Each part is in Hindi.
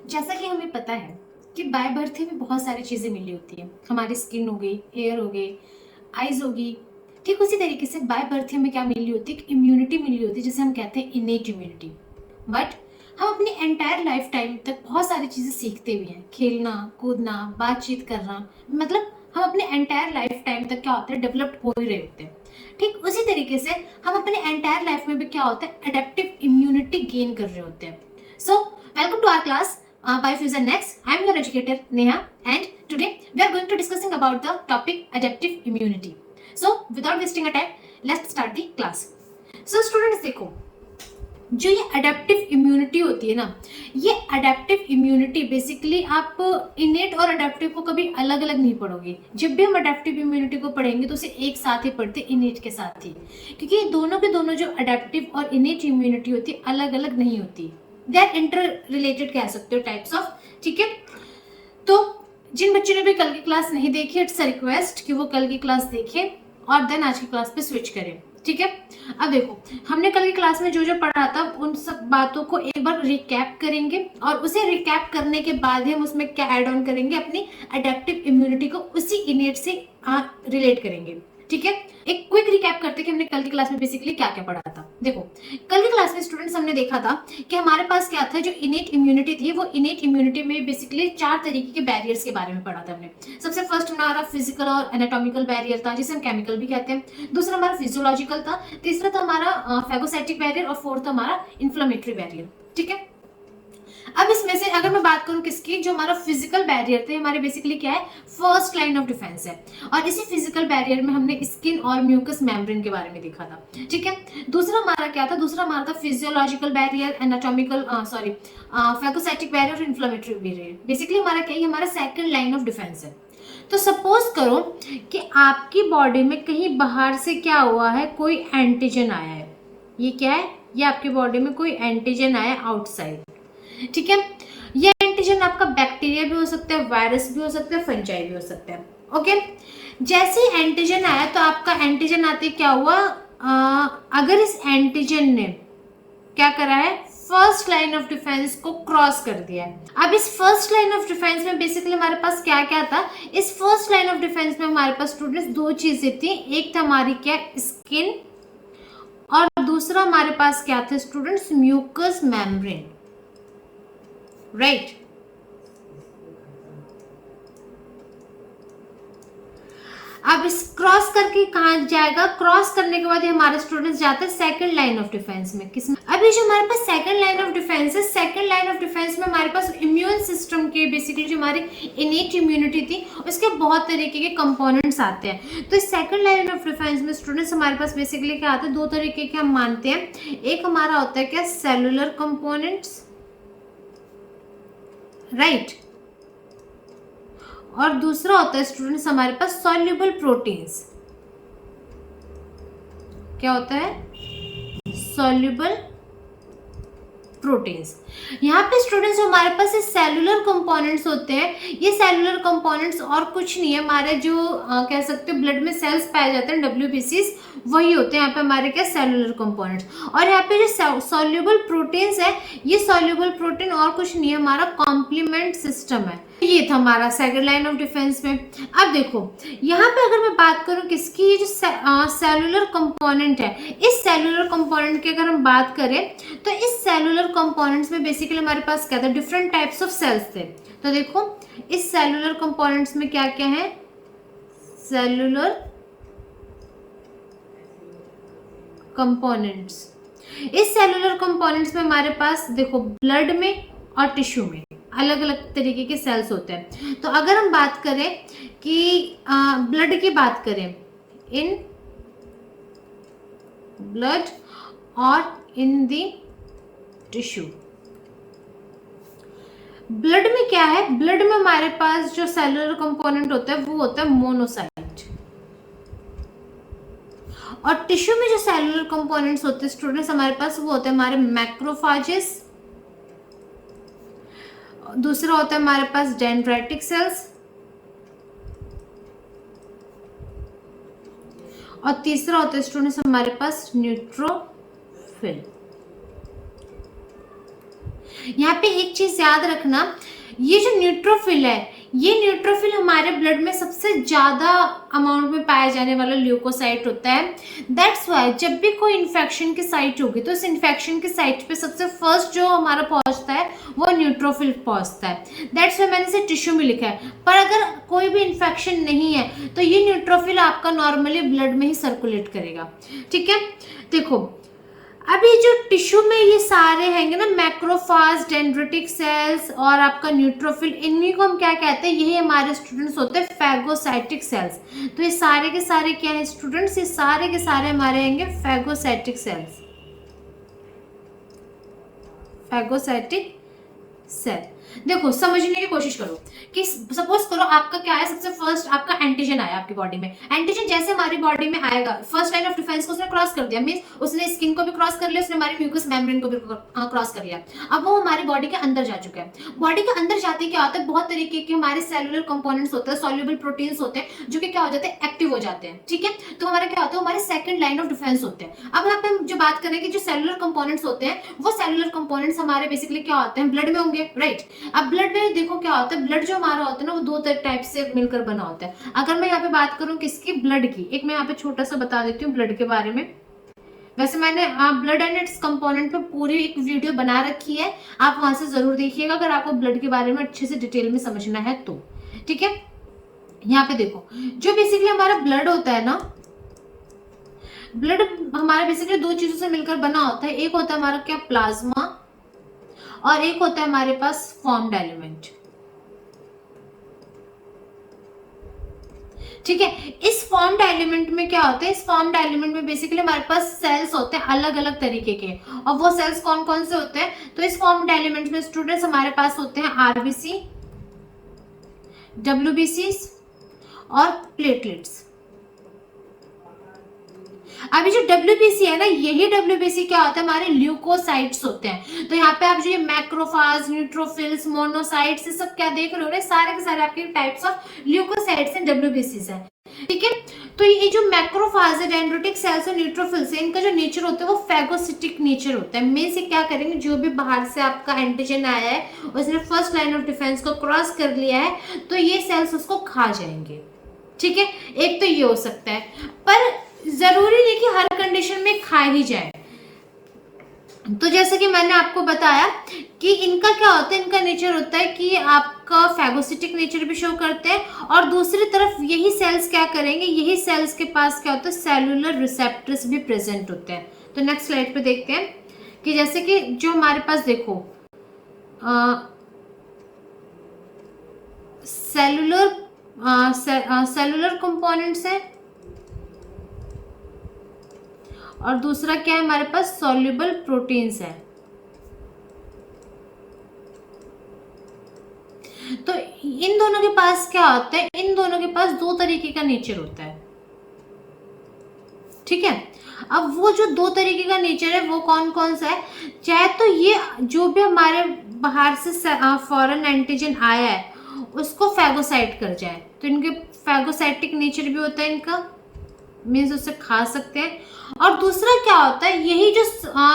जैसा कि हमें पता है कि बाय बर्थ में बहुत सारी चीज़ें मिली होती हैं। हमारी स्किन हो गई, हेयर हो गई, आइज होगी। ठीक उसी तरीके से बाय बर्थ में क्या मिली होती है, इम्यूनिटी मिली होती है, जिसे हम कहते हैं इनेट इम्यूनिटी। बट हम अपनी एंटायर लाइफ टाइम तक बहुत सारी चीज़ें सीखते भी हैं, खेलना कूदना, बातचीत करना, मतलब हम अपने एंटायर लाइफ टाइम तक क्या होता है, डेवलप्ड हो ही रहे होते हैं। ठीक उसी तरीके से हम अपने एंटायर लाइफ में भी क्या होता है, अडेप्टिव इम्यूनिटी गेन कर रहे होते हैं। So welcome to our class Biofusion Next. I am your educator Neha, and today we are going to discussing about the topic adaptive immunity. So without wasting a time, let's start the class. So students देखो, जो ये अडेप्टिव इम्यूनिटी होती है ना, ये अडेप्टिव इम्यूनिटी बेसिकली आप इनेट और अडेप्टिव को कभी अलग अलग नहीं पढ़ोगे। जब भी हम अडेप्टिव इम्यूनिटी को पढ़ेंगे तो उसे एक साथ ही पढ़ते, इनेट के साथ ही, क्योंकि दोनों के दोनों जो अडेप्टिव और इनेट इम्यूनिटी होती है अलग अलग नहीं होती, दे आर इंटर रिलेटेड कह सकते हो, टाइप्स ऑफ। ठीक है, तो जिन बच्चों ने भी कल की क्लास नहीं देखी, इट्स रिक्वेस्ट कि वो कल की क्लास देखें और देन आज की क्लास पे स्विच करें। ठीक है, अब देखो हमने कल की क्लास में जो जो पढ़ा था उन सब बातों को एक बार रिकैप करेंगे, और उसे रिकैप करने के बाद ही हम उसमें क्या ऐड ऑन करेंगे, अपनी अडेप्टिव इम्यूनिटी को उसी इनेट से रिलेट करेंगे। ठीक है, एक क्विक रिकैप करते कि हमने कल की क्लास में बेसिकली क्या क्या पढ़ा था। देखो कल की क्लास में स्टूडेंट्स हमने देखा था कि हमारे पास क्या था, जो इनेट इम्यूनिटी थी, वो इनेट इम्यूनिटी में बेसिकली 4 तरीके के बैरियर्स के बारे में पढ़ा था हमने। सबसे फर्स्ट हमारा फिजिकल और एनाटॉमिकल बैरियर था, जिसे हम केमिकल भी कहते हैं। दूसरा हमारा फिजियोलॉजिकल था, तीसरा था हमारा फैगोसाइटिक बैरियर, और फोर्थ हमारा इन्फ्लेमेटरी बैरियर। ठीक है, अब इसमें से अगर मैं बात करूं किसकी, जो हमारा फिजिकल बैरियर थे, हमारे बेसिकली क्या है, फर्स्ट लाइन ऑफ डिफेंस है। और इसी फिजिकल बैरियर में हमने स्किन और म्यूकस मेम्ब्रेन के बारे में देखा था। ठीक है, दूसरा हमारा क्या था, दूसरा हमारा था physiological barrier, anatomical phagocytic barrier और इन्फ्लेमेटरी बैरियर। बेसिकली हमारा क्या है, हमारा सेकंड लाइन ऑफ डिफेंस है। तो सपोज करो कि आपकी बॉडी में कहीं बाहर से क्या हुआ है, कोई एंटीजन आया है। ये क्या है, ये आपकी बॉडी में कोई एंटीजन आया आउटसाइड। ठीक है, ये एंटीजन आपका बैक्टीरिया भी हो सकता है, वायरस भी हो सकता है, फंजाई भी हो सकता है। ओके, जैसे ही एंटीजन आया तो आपका एंटीजन आते क्या हुआ, अगर इस एंटीजन ने क्या करा है, फर्स्ट लाइन ऑफ डिफेंस को क्रॉस कर दिया है। अब इस फर्स्ट लाइन ऑफ डिफेंस में बेसिकली हमारे पास क्या क्या था, इस फर्स्ट लाइन ऑफ डिफेंस में हमारे पास स्टूडेंट्स दो चीजें थी। एक था हमारी क्या, स्किन, और दूसरा हमारे पास क्या था स्टूडेंट्स, म्यूकस मेम्ब्रेन। राइट, अब इस क्रॉस करके कहा जाएगा, क्रॉस करने के बाद ये हमारे स्टूडेंट्स जाते हैं सेकंड लाइन ऑफ डिफेंस में। किसमें, अब ये जो हमारे पास सेकंड लाइन ऑफ डिफेंस है, सेकंड लाइन ऑफ डिफेंस में हमारे पास इम्यून सिस्टम के बेसिकली जो हमारी इनेट इम्यूनिटी थी, उसके बहुत तरीके के कंपोनेंट्स आते हैं। तो इस सेकंड लाइन ऑफ डिफेंस में स्टूडेंट्स हमारे पास बेसिकली क्या आते हैं, दो तरीके के हम मानते हैं। एक हमारा होता है क्या, सेलुलर कंपोनेंट्स, राइट, और दूसरा होता है स्टूडेंट्स हमारे पास सॉल्युबल प्रोटीन्स। क्या होता है, सॉल्युबल प्रोटीन्स। यहाँ पे स्टूडेंट्स जो हमारे पास सेलुलर कंपोनेंट्स होते हैं, ये सेलुलर कंपोनेंट्स और कुछ नहीं है, हमारे जो कह सकते हो ब्लड में सेल्स पाए जाते हैं, WBCs, वही होते हैं यहाँ पे हमारे क्या, सेलुलर कंपोनेंट्स। और यहाँ पे जो सॉल्युबल प्रोटीन्स है, ये सॉल्युबल प्रोटीन और कुछ नहीं है, हमारा कॉम्प्लीमेंट सिस्टम है। ये था हमारा सेकंड लाइन ऑफ डिफेंस में। अब देखो यहाँ पे अगर मैं बात करूँ किसकी, ये जो सेलुलर कंपोनेंट है, इस सेलुलर कंपोनेंट की अगर हम बात करें तो इस सेलुलर कंपोनेंट्स में बेसिकली हमारे पास क्या था, डिफरेंट टाइप्स ऑफ सेल्स थे। तो देखो इस सेलुलर कंपोनेंट्स में क्या क्या है, सेलुलर कंपोनेंट्स। इस सेलुलर कंपोनेंट्स में हमारे पास देखो ब्लड में और टिश्यू में अलग अलग तरीके के सेल्स होते हैं। तो अगर हम बात करें कि ब्लड की बात करें, इन ब्लड और इन दी टिश्यू, ब्लड में क्या है, ब्लड में हमारे पास जो सेलुलर कंपोनेंट होता है वो होता है मोनोसाइट, और टिश्यू में जो सेलुलर कंपोनेंट्स होते हैं स्टूडेंट्स हमारे पास, वो होते हैं हमारे मैक्रोफाजेस, दूसरा होता है हमारे पास डेंड्राइटिक सेल्स, और तीसरा होता है स्टूडेंट्स हमारे पास न्यूट्रोफिल। यहाँ पे एक चीज याद रखना, ये जो न्यूट्रोफिल है, ये न्यूट्रोफिल हमारे ब्लड में सबसे ज्यादा अमाउंट में पाया जाने वाला ल्यूकोसाइट होता है। दैट्स वाई जब भी कोई इन्फेक्शन की साइट होगी तो इस इन्फेक्शन की साइट पे सबसे फर्स्ट जो हमारा पहुंचता है वो न्यूट्रोफिल पहुंचता है। दैट्स वाई मैंने इसे टिश्यू में लिखा है। पर अगर कोई भी इन्फेक्शन नहीं है तो ये न्यूट्रोफिल आपका नॉर्मली ब्लड में ही सर्कुलेट करेगा। ठीक है, देखो अभी जो टिश्यू में ये सारे हैंगे ना, मैक्रोफाज, डेंड्रिटिक सेल्स और आपका न्यूट्रोफिल, इन्हीं को हम क्या कहते हैं, यही हमारे स्टूडेंट्स होते हैं फैगोसाइटिक सेल्स। तो ये सारे के सारे क्या है स्टूडेंट्स, ये सारे के सारे हमारे हैंगे फैगोसाइटिक सेल्स, फैगोसाइटिक सेल। देखो समझने की कोशिश करो कि सपोज करो आपका क्या है, सबसे फर्स्ट आपका एंटीजन आया आपकी बॉडी में। एंटीजन जैसे हमारी बॉडी में आएगा, फर्स्ट लाइन ऑफ डिफेंस को उसने क्रॉस कर दिया, मींस उसने स्किन को भी क्रॉस कर लिया, उसने हमारी म्यूकस मेम्ब्रेन को भी क्रॉस कर लिया। अब वो हमारी बॉडी के अंदर जा चुका है। बॉडी के अंदर जाते क्या होता है, बहुत तरीके के हमारे सेलुलर कंपोनेंट्स होते हैं, सॉल्युबल प्रोटीन्स होते हैं जो कि क्या हो जाते हैं, एक्टिव हो जाते हैं। ठीक है, तो हमारा क्या होता है, हमारे सेकंड लाइन ऑफ डिफेंस होते हैं। अब यहाँ पे हम जो बात करें कि जो सेलुलर कंपोनेंट्स होते हैं, वो सेलुलर कंपोनेंट्स हमारे बेसिकली क्या होते हैं, ब्लड में होंगे, राइट। अब ब्लड में देखो क्या होता है, ब्लड जो हमारा होता है ना वो दो टाइप से मिलकर बना होता है। अगर मैं यहाँ पे बात करूँ किसकी, ब्लड की, एक मैं यहाँ पे छोटा सा बता देती हूँ ब्लड के बारे में। वैसे मैंने ब्लड एंड इट्स कंपोनेंट पे पूरी एक वीडियो बना रखी है, आप वहां से जरूर देखिएगा अगर आपको ब्लड के बारे में अच्छे से डिटेल में समझना है तो। ठीक है, यहाँ पे देखो जो बेसिकली हमारा ब्लड होता है ना, ब्लड हमारा बेसिकली दो चीजों से मिलकर बना होता है। एक होता है हमारा क्या, प्लाज्मा, और एक होता है हमारे पास फॉर्म्ड एलिमेंट। ठीक है, इस फॉर्म्ड एलिमेंट में क्या होता है, इस फॉर्म्ड एलिमेंट में बेसिकली हमारे पास सेल्स होते हैं अलग अलग तरीके के, और वो सेल्स कौन कौन से होते हैं, तो इस फॉर्म्ड एलिमेंट में स्टूडेंट्स हमारे पास होते हैं आरबीसी, डब्ल्यूबीसी और प्लेटलेट्स। अभी जो WBC है ना, यही WBC क्या होता है, हमारे ल्यूकोसाइट्स होते हैं। तो यहाँ पे आप जो ये मैक्रोफाज, न्यूट्रोफिल्स, मोनोसाइट्स, ये सब क्या देख रहे हो ना, सारे के सारे आपके types of leukocytes and WBCs है। ठीक है, तो ये जो मैक्रोफाज है, डेंड्रिटिक सेल्स और न्यूट्रोफिल्स है, इनका जो नेचर होता है वो फैगोसिटिक नेचर होता है। मींस क्या करेंगे, जो भी बाहर से आपका एंटीजन आया है, उसने फर्स्ट लाइन ऑफ डिफेंस को क्रॉस कर लिया है, तो ये सेल्स उसको खा जाएंगे। ठीक है, एक तो ये हो सकता है, पर जरूरी नहीं कि हर कंडीशन में खा ही जाए। तो जैसे कि मैंने आपको बताया कि इनका क्या होता है, इनका नेचर होता है कि आपका फैगोसिटिक नेचर भी शो करते हैं, और दूसरी तरफ यही सेल्स क्या करेंगे, यही सेल्स के पास क्या होता है, सेलुलर रिसेप्टर्स भी प्रेजेंट होते हैं। तो नेक्स्ट स्लाइड पे देखते हैं कि जैसे कि जो हमारे पास देखो सेलुलर कंपोनेंट्स है, और दूसरा क्या है हमारे पास, सॉल्युबल प्रोटीन्स है। तो इन दोनों के पास क्या होता है, इन दोनों के पास दो तरीके का नेचर होता है। ठीक है, अब वो जो दो तरीके का नेचर है वो कौन कौन सा है, चाहे तो ये जो भी हमारे बाहर से फॉरेन एंटीजन आया है उसको फैगोसाइट कर जाए, तो इनके फैगोसाइटिक नेचर भी होता है इनका, मीन्स उसे खा सकते हैं। और दूसरा क्या होता है, यही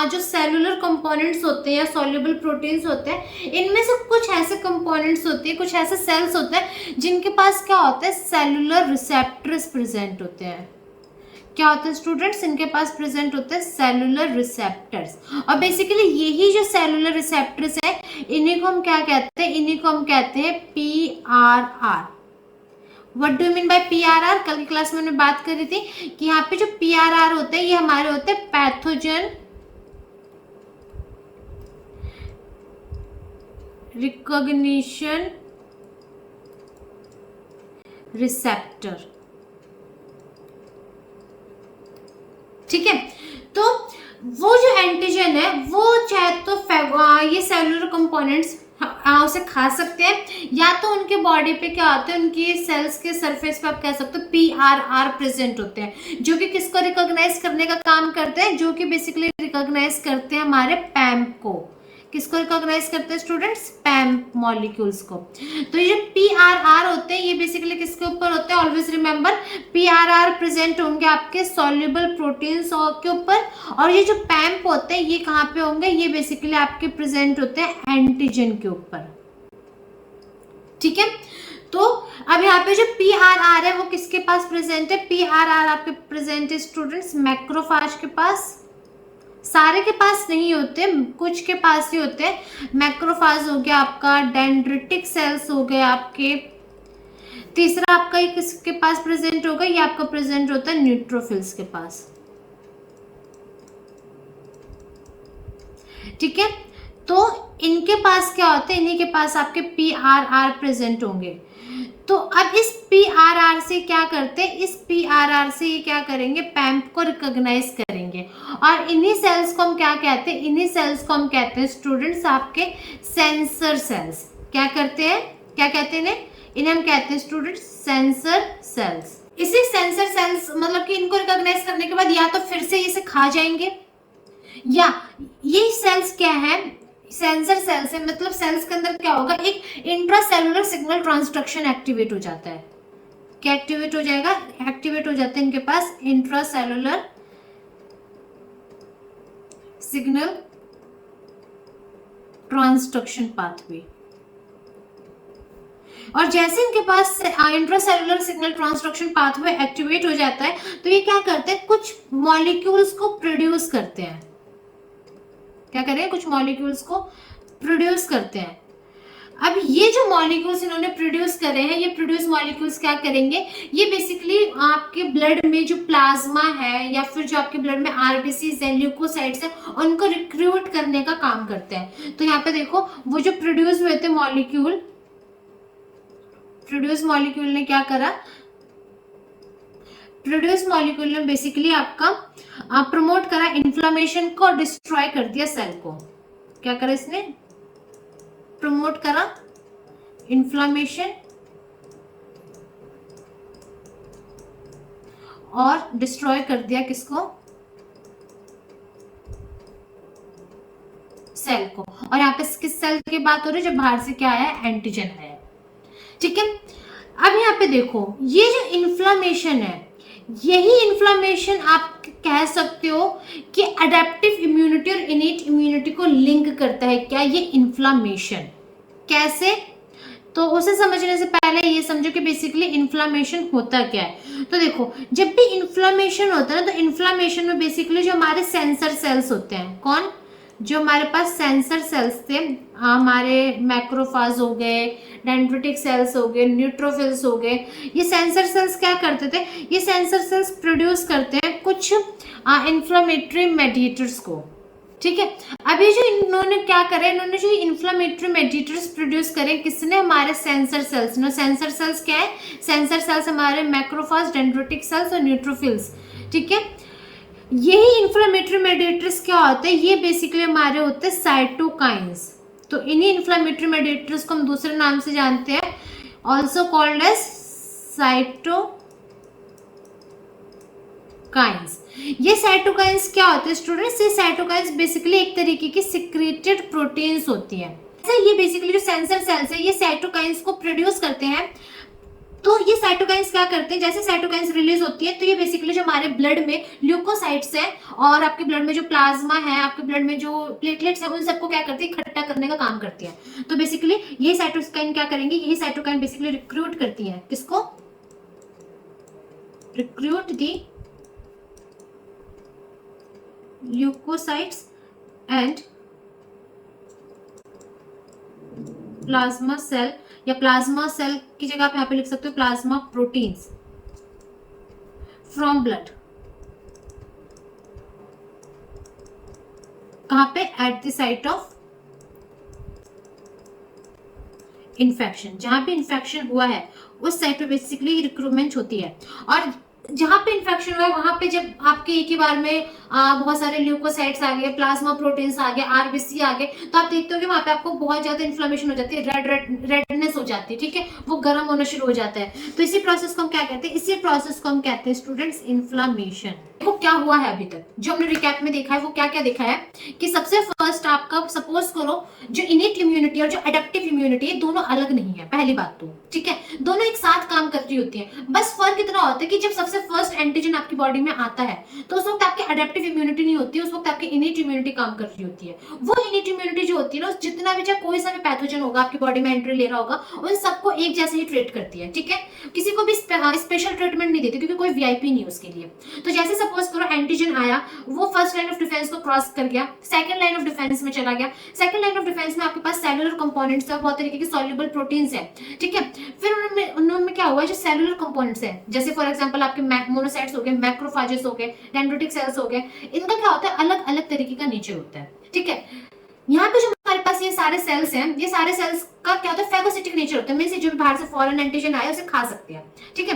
जो सेलुलर कंपोनेंट्स होते हैं या सॉल्युबल प्रोटीन्स होते हैं, इनमें से कुछ ऐसे कंपोनेंट्स होते हैं, कुछ ऐसे सेल्स होते हैं जिनके पास क्या होता है, सेलुलर रिसेप्टर्स प्रेजेंट होते हैं। क्या होता है स्टूडेंट्स, इनके पास प्रेजेंट होते हैं सेलुलर रिसेप्टर्स। और बेसिकली यही जो सेलुलर रिसेप्टर्स है, इन्हीं को हम क्या कहते हैं, इन्हीं को हम कहते हैं PRR। What do you mean by PRR? कल की क्लास में हमने बात करी थी कि यहाँ पे जो PRR होते हैं ये हमारे होते हैं पैथोजन रिकॉग्निशन रिसेप्टर। ठीक है, तो वो जो एंटीजन है वो चाहे तो ये सेलुलर कंपोनेंट्स उसे खा सकते हैं, या तो उनके बॉडी पे क्या होता है, उनकी सेल्स के सरफेस पे आप कह सकते हो PRR प्रेजेंट होते हैं, जो कि किसको रिकॉग्नाइज करने का काम करते हैं, जो कि बेसिकली रिकॉग्नाइज करते हैं हमारे पैम्प को। किसको रिकॉग्नाइज करते हैं स्टूडेंट्स? पैम्प मॉलिक्यूल्स को। तो ये जो PRR होते हैं ये बेसिकली किसके ऊपर होते हैं? ऑलवेज रिमेंबर PRR प्रेजेंट होंगे आपके सॉल्युबल प्रोटीन्स के ऊपर, और ये जो पैम्प होते हैं ये कहाँ पे होंगे? ये बेसिकली आपके प्रेजेंट होते हैं एंटीजन के ऊपर। ठीक है, तो अब यहाँ पे जो PRR है वो किसके पास प्रेजेंट है? PRR आपके प्रेजेंट है स्टूडेंट्स मैक्रोफाज के पास। सारे के पास नहीं होते, कुछ के पास ही होते हैं। मैक्रोफाज हो गया आपका, डेंड्रिटिक सेल्स हो गए आपके। तीसरा आपका ये किसके पास प्रेजेंट होगा? ये आपका प्रेजेंट होता है न्यूट्रोफिल्स के पास। ठीक है, तो इनके पास क्या होते हैं? इन्हीं के पास आपके PRR प्रेजेंट होंगे। तो अब इस PRR से क्या करते हैं? इस PRR से ये क्या करेंगे? पैम्प को रिकॉग्नाइज करेंगे, और इन्हीं सेल्स को हम क्या कहते हैं? इन्हीं सेल्स को हम कहते हैं स्टूडेंट्स आपके सेंसर सेल्स। क्या करते हैं? क्या कहते हैं इन्हें? इन्हें हम कहते हैं स्टूडेंट्स सेंसर सेल्स। इसी सेंसर सेल्स मतलब कि इनको रिकॉग्नाइज करने के बाद या तो फिर से इसे खा जाएंगे, या ये सेल्स क्या है? सेंसर सेल्स है, मतलब सेल्स के अंदर क्या होगा? एक इंट्रासेलुलर सिग्नल ट्रांसडक्शन एक्टिवेट हो जाता है। क्या एक्टिवेट हो जाएगा? एक्टिवेट हो जाते हैं इनके पास इंट्रासेलुलर सिग्नल ट्रांसडक्शन पाथवे। और जैसे इनके पास intracellular signal transduction pathway activate हो जाता है तो ये क्या करते हैं? कुछ मॉलिक्यूल्स को प्रोड्यूस करते हैं। क्या करें? कुछ मॉलिक्यूल्स को प्रोड्यूस करते हैं। अब ये जो मॉलिक्यूल्स इन्होंने प्रोड्यूस करे हैं, ये प्रोड्यूस मॉलिक्यूल्स क्या करेंगे? ये बेसिकली आपके ब्लड में जो प्लाज्मा है या फिर जो आपके ब्लड में आरबीसीज है, ल्यूकोसाइट्स है, उनको रिक्रूट करने का काम करते हैं। तो यहाँ पे देखो वो जो प्रोड्यूस हुए थे मॉलिक्यूल, प्रोड्यूस मॉलिक्यूल ने क्या करा? प्रोड्यूस मॉलिक्यूल ने बेसिकली आपका प्रमोट करा इन्फ्लामेशन को, डिस्ट्रॉय कर दिया सेल को। क्या करा इसने? प्रमोट करा इन्फ्लामेशन और डिस्ट्रॉय कर दिया किसको? सेल को। और यहाँ पे किस सेल की बात हो रही है? जब बाहर से क्या आया? एंटीजन है। ठीक है, अब यहाँ पे देखो ये जो इन्फ्लामेशन है, यही इन्फ्लामेशन आप कह सकते हो कि अडेप्टिव इम्यूनिटी और इनेट इम्यूनिटी को लिंक करता है। क्या? ये इन्फ्लामेशन। कैसे? तो उसे समझने से पहले ये समझो कि बेसिकली इन्फ्लामेशन होता क्या है। तो देखो जब भी इन्फ्लामेशन होता है ना, तो इन्फ्लामेशन में बेसिकली जो हमारे सेंसर सेल्स होते हैं, कौन? जो हमारे पास सेंसर सेल्स थे, हमारे मैक्रोफाज हो गए, डेंड्रिटिक सेल्स हो गए, न्यूट्रोफिल्स हो गए, ये सेंसर सेल्स क्या करते थे? ये सेंसर सेल्स प्रोड्यूस करते हैं कुछ इन्फ्लामेटरी मेडिएटर्स को। ठीक है, अभी जो इन्होंने क्या करा, इन्होंने जो इन्फ्लामेटरी मेडिएटर्स प्रोड्यूस करे, किसने? हमारे सेंसर सेल्स ने। सेंसर सेल्स क्या है? सेंसर सेल्स हमारे मैक्रोफाज, डेंड्रिटिक सेल्स और न्यूट्रोफिल्स। ठीक है, यही इन्फ्लामेटरी मेडिएटर्स क्या होते हैं? ये बेसिकली हमारे होते हैं साइटोकाइंस। तो इन्हीं इन्फ्लामेटरी मेडिएटर्स को हम दूसरे नाम से जानते हैं, ऑल्सो कॉल्ड एज साइटोकाइंस। ये साइटोकाइंस क्या होते हैं स्टूडेंट्स? ये साइटोकाइंस बेसिकली एक तरीके की सिक्रेटेड प्रोटीन्स होती है। ये बेसिकली जो सेंसर सेल्स है ये साइटोकाइंस को प्रोड्यूस करते हैं। तो ये साइटोकाइंस क्या करते हैं? जैसे साइटोकाइंस रिलीज होती है तो ये बेसिकली जो हमारे ब्लड में ल्यूकोसाइट्स है और आपके ब्लड में जो प्लाज्मा है, आपके ब्लड में जो प्लेटलेट्स है, उन सबको क्या करती है? इकट्ठा करने का काम करती है। तो बेसिकली ये साइटोकाइन क्या करेंगे? यही साइटोकाइन बेसिकली रिक्रूट करती है किसको? Recruit the leukocytes and plasma cell, या प्लाज्मा सेल की जगह आप यहाँ पे लिख सकते हो प्लाज्मा प्रोटीन्स फ्रॉम ब्लड। कहाँ पे? At the site of infection. जहां पे इन्फेक्शन हुआ है उस साइट पे बेसिकली रिक्रूटमेंट होती है। और जहां पे इन्फेक्शन हुआ है वहां पे जब आपके एक ही बार में बहुत सारे ल्यूकोसाइट्स आ गए, प्लाज्मा प्रोटीन्स आ गए, आरबीसी आ गए, तो आप देखते हो कि वहां पे आपको बहुत ज्यादा इन्फ्लेमेशन हो जाती है, रेडनेस हो जाती है, ठीक है, वो गर्म होना शुरू हो जाता है। तो इसी प्रोसेस को हम क्या कहते हैं, इसी प्रोसेस को हम कहते हैं स्टूडेंट्स इन्फ्लामेशन। देखो क्या हुआ है अभी तक जो हमने रिकैप में देखा है, वो क्या क्या देखा है कि सबसे फर्स्ट आपका सपोज करो जो इनेट इम्यूनिटी और जो अडेप्टिव इम्यूनिटी है दोनों अलग नहीं है, पहली बात तो, ठीक है, दोनों एक साथ काम कर रही होती है। बस फर्क इतना होता है कि जब सबसे फर्स्ट एंटीजन आपकी बॉडी में आता है तो उस वक्त आपकी अडेप्टिव इम्यूनिटी नहीं होती है, उस वक्त आपकी इनेट इम्यूनिटी काम कर रही होती है। वो इनेट इम्यूनिटी जो होती है ना, जितना भी चाहे कोई सा भी पैथोजन होगा आपकी बॉडी में एंट्री ले रहा होगा, उन सबको एक जैसे ही ट्रीट करती है, ठीक है, किसी को भी स्पेशल ट्रीटमेंट नहीं देती क्योंकि कोई वीआईपी नहीं है उसके लिए। तो जैसे सपोज करो एंटीजन आया, वो फर्स्ट लाइन ऑफ डिफेंस को क्रॉस कर गया, सेकंड लाइन ऑफ डिफेंस में चला गया। सेकंड लाइन ऑफ डिफेंस में आपके पास सेलुलर कंपोनेंट्स है, बहुत तरीके के सॉल्युबल प्रोटीन्स है, ठीक है। फिर उनमें क्या हुआ, जो सेलुलर कंपोनेंट्स है, जैसे फॉर एग्जांपल आपके मोनोसाइट्स हो गए, मैक्रोफेजेस हो गए, डेंड्रिटिक सेल्स हो गए, इनका क्या होता है, अलग अलग तरीके का नेचर होता है, ठीक है। यहाँ पे जो हमारे पास ये सारे सेल्स हैं, ये सारे सेल्स का क्या होता है, फेगोसिटिक नेचर होता है, मींस जो भी बाहर से फॉरेन एंटीजन आया उसे खा सकते हैं, ठीक है,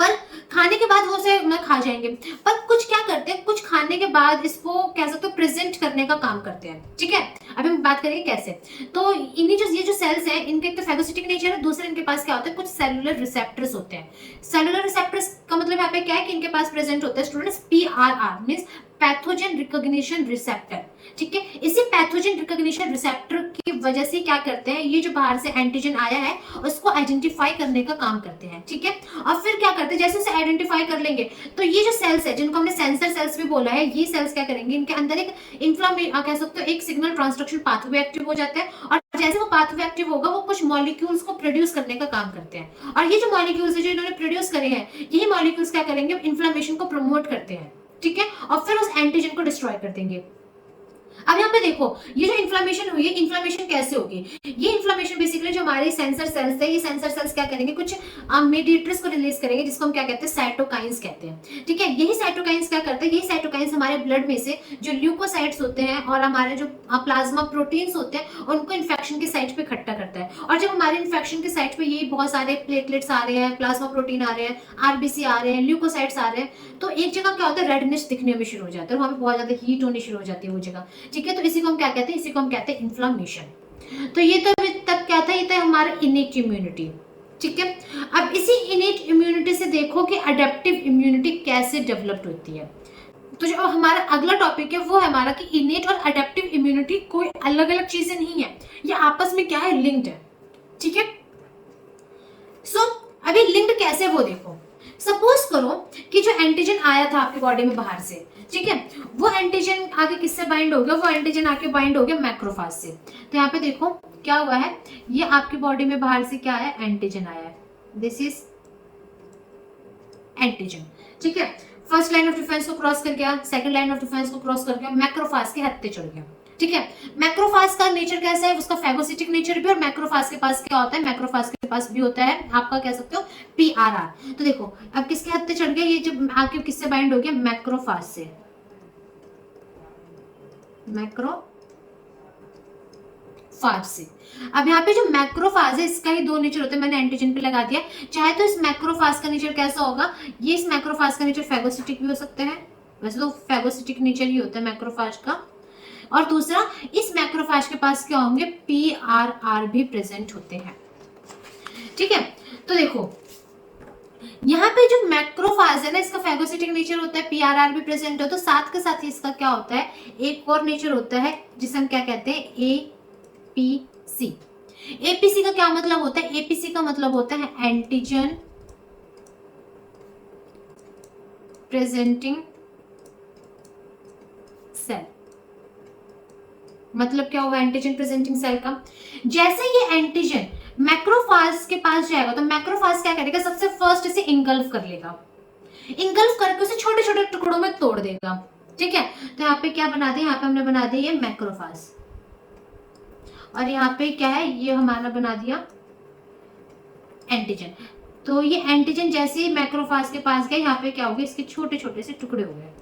पर खाने के बाद वो उसे खा जाएंगे। पर कुछ क्या करते हैं, कुछ खाने के बाद इसको कह सकते हो प्रेजेंट करने का काम करते हैं, ठीक है। अभी हम बात करेंगे कैसे। तो इन्हीं ये जो सेल्स हैं, इनके एक तो फेगोसिटिक नेचर है, दूसरे इनके पास क्या होता है, कुछ सेलुलर रिसेप्टर्स होते हैं। सेलुलर रिसेप्टर्स का मतलब यहाँ पे क्या है कि इनके पास प्रेजेंट होता है students PRR, means pathogen recognition receptor, ठीक है। इसी पैथोजन रिकॉग्निशन रिसेप्टर की वजह से क्या करते हैं, ये जो बाहर से एंटीजन आया है उसको आइडेंटिफाई करने का काम करते हैं, ठीक है। और फिर क्या करते हैं, जैसे उसे आइडेंटिफाई कर लेंगे तो ये जो सेल्स है जिनको हमने सेंसर सेल्स भी बोला है, ये सेल्स क्या करेंगे, इनके अंदर एक कह सकते हो एक सिग्नल ट्रांसडक्शन पाथवे एक्टिव हो जाता है, और जैसे वो पाथवे एक्टिव होगा वो कुछ मॉलिक्यूल्स को प्रोड्यूस करने का काम करते हैं। और ये जो मॉलिक्यूल्स है जो इन्होंने प्रोड्यूस करे हैं, यही मॉलिक्यूल्स क्या करेंगे, इन्फ्लेमेशन को प्रमोट करते हैं, ठीक है, और फिर उस एंटीजन को डिस्ट्रॉय कर देंगे। अब यहाँ पे देखो ये जो इन्फ्लेमेशन हुई है, इन्फ्लेमेशन कैसे होगी, ये इन्फ्लेमेशन बेसिकली जो हमारे सेंसर सेल्स है, ये सेंसर सेल्स क्या करेंगे, कुछ मेडिएटर्स को रिलीज करेंगे जिसको हम क्या कहते हैं, साइटोकाइंस कहते हैं, ठीक है। यही साइटोकाइंस क्या करते हैं, यही साइटोकाइंस हमारे ब्लड में से जो ल्यूकोसाइट्स होते हैं और हमारे जो प्लाज्मा प्रोटीन्स होते हैं उनको इन्फेक्शन के साइट पे इकट्ठा करता है। और जब हमारे इन्फेक्शन के साइट पे यही बहुत सारे प्लेटलेट्स आ रहे हैं, प्लाज्मा प्रोटीन आ रहे हैं, आरबीसी आ रहे हैं, ल्यूकोसाइट्स आ रहे हैं, तो एक जगह क्या होता है, रेडनेस दिखने में शुरू हो जाता है, वहां पे बहुत ज्यादा हीट होनी शुरू हो जाती है वो जगह, ठीक है। तो इसी को हम क्या कहते हैं, इसी को हम कहते हैं इन्फ्लेमेशन। तो ये तो अभी तक क्या था, ये था हमारा इनेट इम्यूनिटी, ठीक है। अब इसी इनेट इम्यूनिटी से देखो कि अडेप्टिव इम्यूनिटी कैसे डेवलप होती है। तो जो हमारा अगला टॉपिक है वो है हमारा कि इनेट और अडेप्टिव इम्यूनिटी कोई अलग अलग चीजें नहीं है, ये आपस में क्या है, लिंक्ड है, ठीक है। सो अभी लिंक्ड कैसे, वो देखो। सपोज करो कि जो एंटीजन आया था आपकी बॉडी में बाहर से, ठीक है, वो एंटीजन आगे किससे बाइंड हो गया, वो एंटीजन आके बाइंड हो गया मैक्रोफाज से। तो यहाँ पे देखो क्या हुआ है, ये आपकी बॉडी में बाहर से क्या है, एंटीजन आया है, दिस इज एंटीजन, ठीक है। फर्स्ट लाइन ऑफ डिफेंस को क्रॉस कर गया, सेकंड लाइन ऑफ डिफेंस को क्रॉस कर गया, मैक्रोफाज के हत्थे चढ़ गया, ठीक है। मैक्रोफाज का नेचर कैसा है, उसका फेगोसिटिक नेचर भी, और मैक्रोफाज के पास क्या होता है, मैक्रोफाज के पास भी होता है आपका कह सकते हो पीआरआर। तो देखो अब किसके हत्थे चढ़ गया, ये जब आके किससे बाइंड हो गया, मैक्रोफाज से, मैक्रोफाज से। अब यहाँ पे जो मैक्रोफाज है इसका ही दो नेचर होते हैं, मैंने एंटीजन पे लगा दिया। चाहे तो इस मैक्रोफाज का नेचर कैसा होगा, ये इस मैक्रोफाज का नेचर फेगोसिटिक भी हो सकता है, वैसे तो फेगोसिटिक नेचर ही होता है मैक्रोफाज का। और दूसरा, इस मैक्रोफाज के पास क्या होंगे, पीआरआर भी प्रेजेंट होते हैं, ठीक है। तो देखो यहाँ पे जो मैक्रोफाज है ना, इसका फेगोसिटिक नेचर होता है, पीआरआर भी प्रेजेंट हो, तो साथ के साथ इसका क्या होता है, एक और नेचर होता है जिसे हम क्या कहते हैं, एपीसी। एपीसी का क्या मतलब होता है, एपीसी का मतलब होता है एंटीजन प्रेजेंटिंग सेल। मतलब क्या होगा, एंटीजन प्रेजेंटिंग सेल का। जैसे ये एंटीजन मैक्रोफाज के पास जाएगा तो मैक्रोफाज क्या करेगा, सबसे फर्स्ट इसे इंगल्फ कर लेगा, इंगल्फ करके उसे छोटे छोटे टुकड़ों में तोड़ देगा, ठीक है। तो यहाँ पे क्या बना दिया, यहाँ पे हमने बना दिया ये मैक्रोफाज, और यहाँ पे क्या है, ये हमारा बना दिया एंटीजन। तो ये एंटीजन जैसे ही मैक्रोफाज के पास गया, यहाँ पे क्या हो गया, इसके छोटे छोटे से टुकड़े हो गए,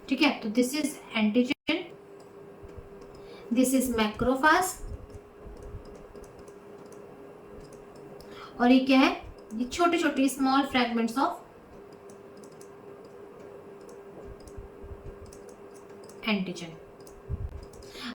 ठीक है। तो this is antigen, this is macrophage, और ये क्या है, ये छोटे छोटे स्मॉल फ्रेगमेंट्स ऑफ एंटीजन।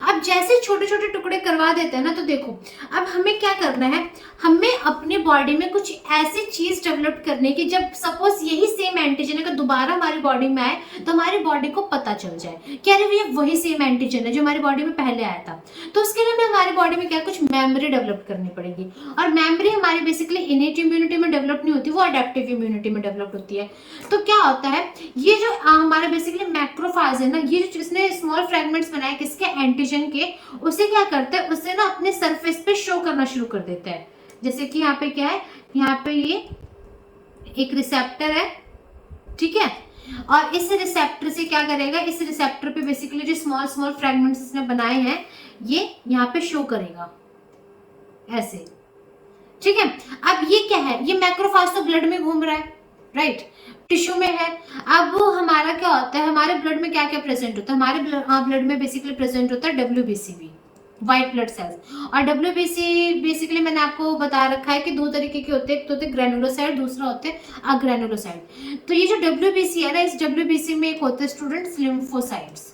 अब अब जैसे छोटे छोटे टुकड़े करवा देते हैं ना, तो देखो अब हमें क्या करना है, हमें अपने बॉडी में कुछ ऐसी चीज डेवलप करनी है कि जब सपोज यही सेम एंटीजन अगर दोबारा हमारी बॉडी में आए तो हमारी बॉडी को पता चल जाए कि अरे भैया वही सेम एंटीजन है जो हमारी बॉडी में पहले आया था। तो उसके लिए हमें हमारी बॉडी में क्या कुछ मेमोरी डेवलप करनी पड़ेगी, और मेमोरी हमारी बेसिकली इनेट इम्यूनिटी में डेवलप नहीं होती, वो अडेप्टिव इम्यूनिटी में डेवलप होती है। तो क्या होता है, ये जो हमारा बेसिकली मैक्रोफाज है ना, ये जो इसने स्मॉल फ्रेगमेंट्स बनाए किसके, एंटीजन के, उसे क्या करता है, उसे ना अपने सरफेस पे शो करना शुरू कर देता है। जैसे कि यहाँ पे क्या है, यहाँ पे ये एक रिसेप्टर है, ठीक है, और इस रिसेप्टर से क्या करेगा, इस रिसेप्टर पे बेसिकली जो स्मॉल स्मॉल फ्रेगमेंट्स इसने बनाए हैं ये यहाँ पे शो करेगा ऐसे, ठीक है। अब ये क्या है, ये मैक्रोफाज तो ब्लड में घूम रहा है, राइट, टिश्यू में है। अब वो हमारा क्या होता है, हमारे ब्लड में क्या क्या प्रेजेंट होता है, हमारे ब्लड में बेसिकली प्रेजेंट होता है WBC, व्हाइट ब्लड सेल्स। और WBC बेसिकली मैंने आपको बता रखा है कि दो तरीके के होते हैं, एक तो होते हैं ग्रेनुलोसाइट, दूसरा होते हैं अग्रेनुलोसाइट। तो ये जो WBC है ना, इस WBC में एक होते हैं स्टूडेंट्स लिम्फोसाइट्स।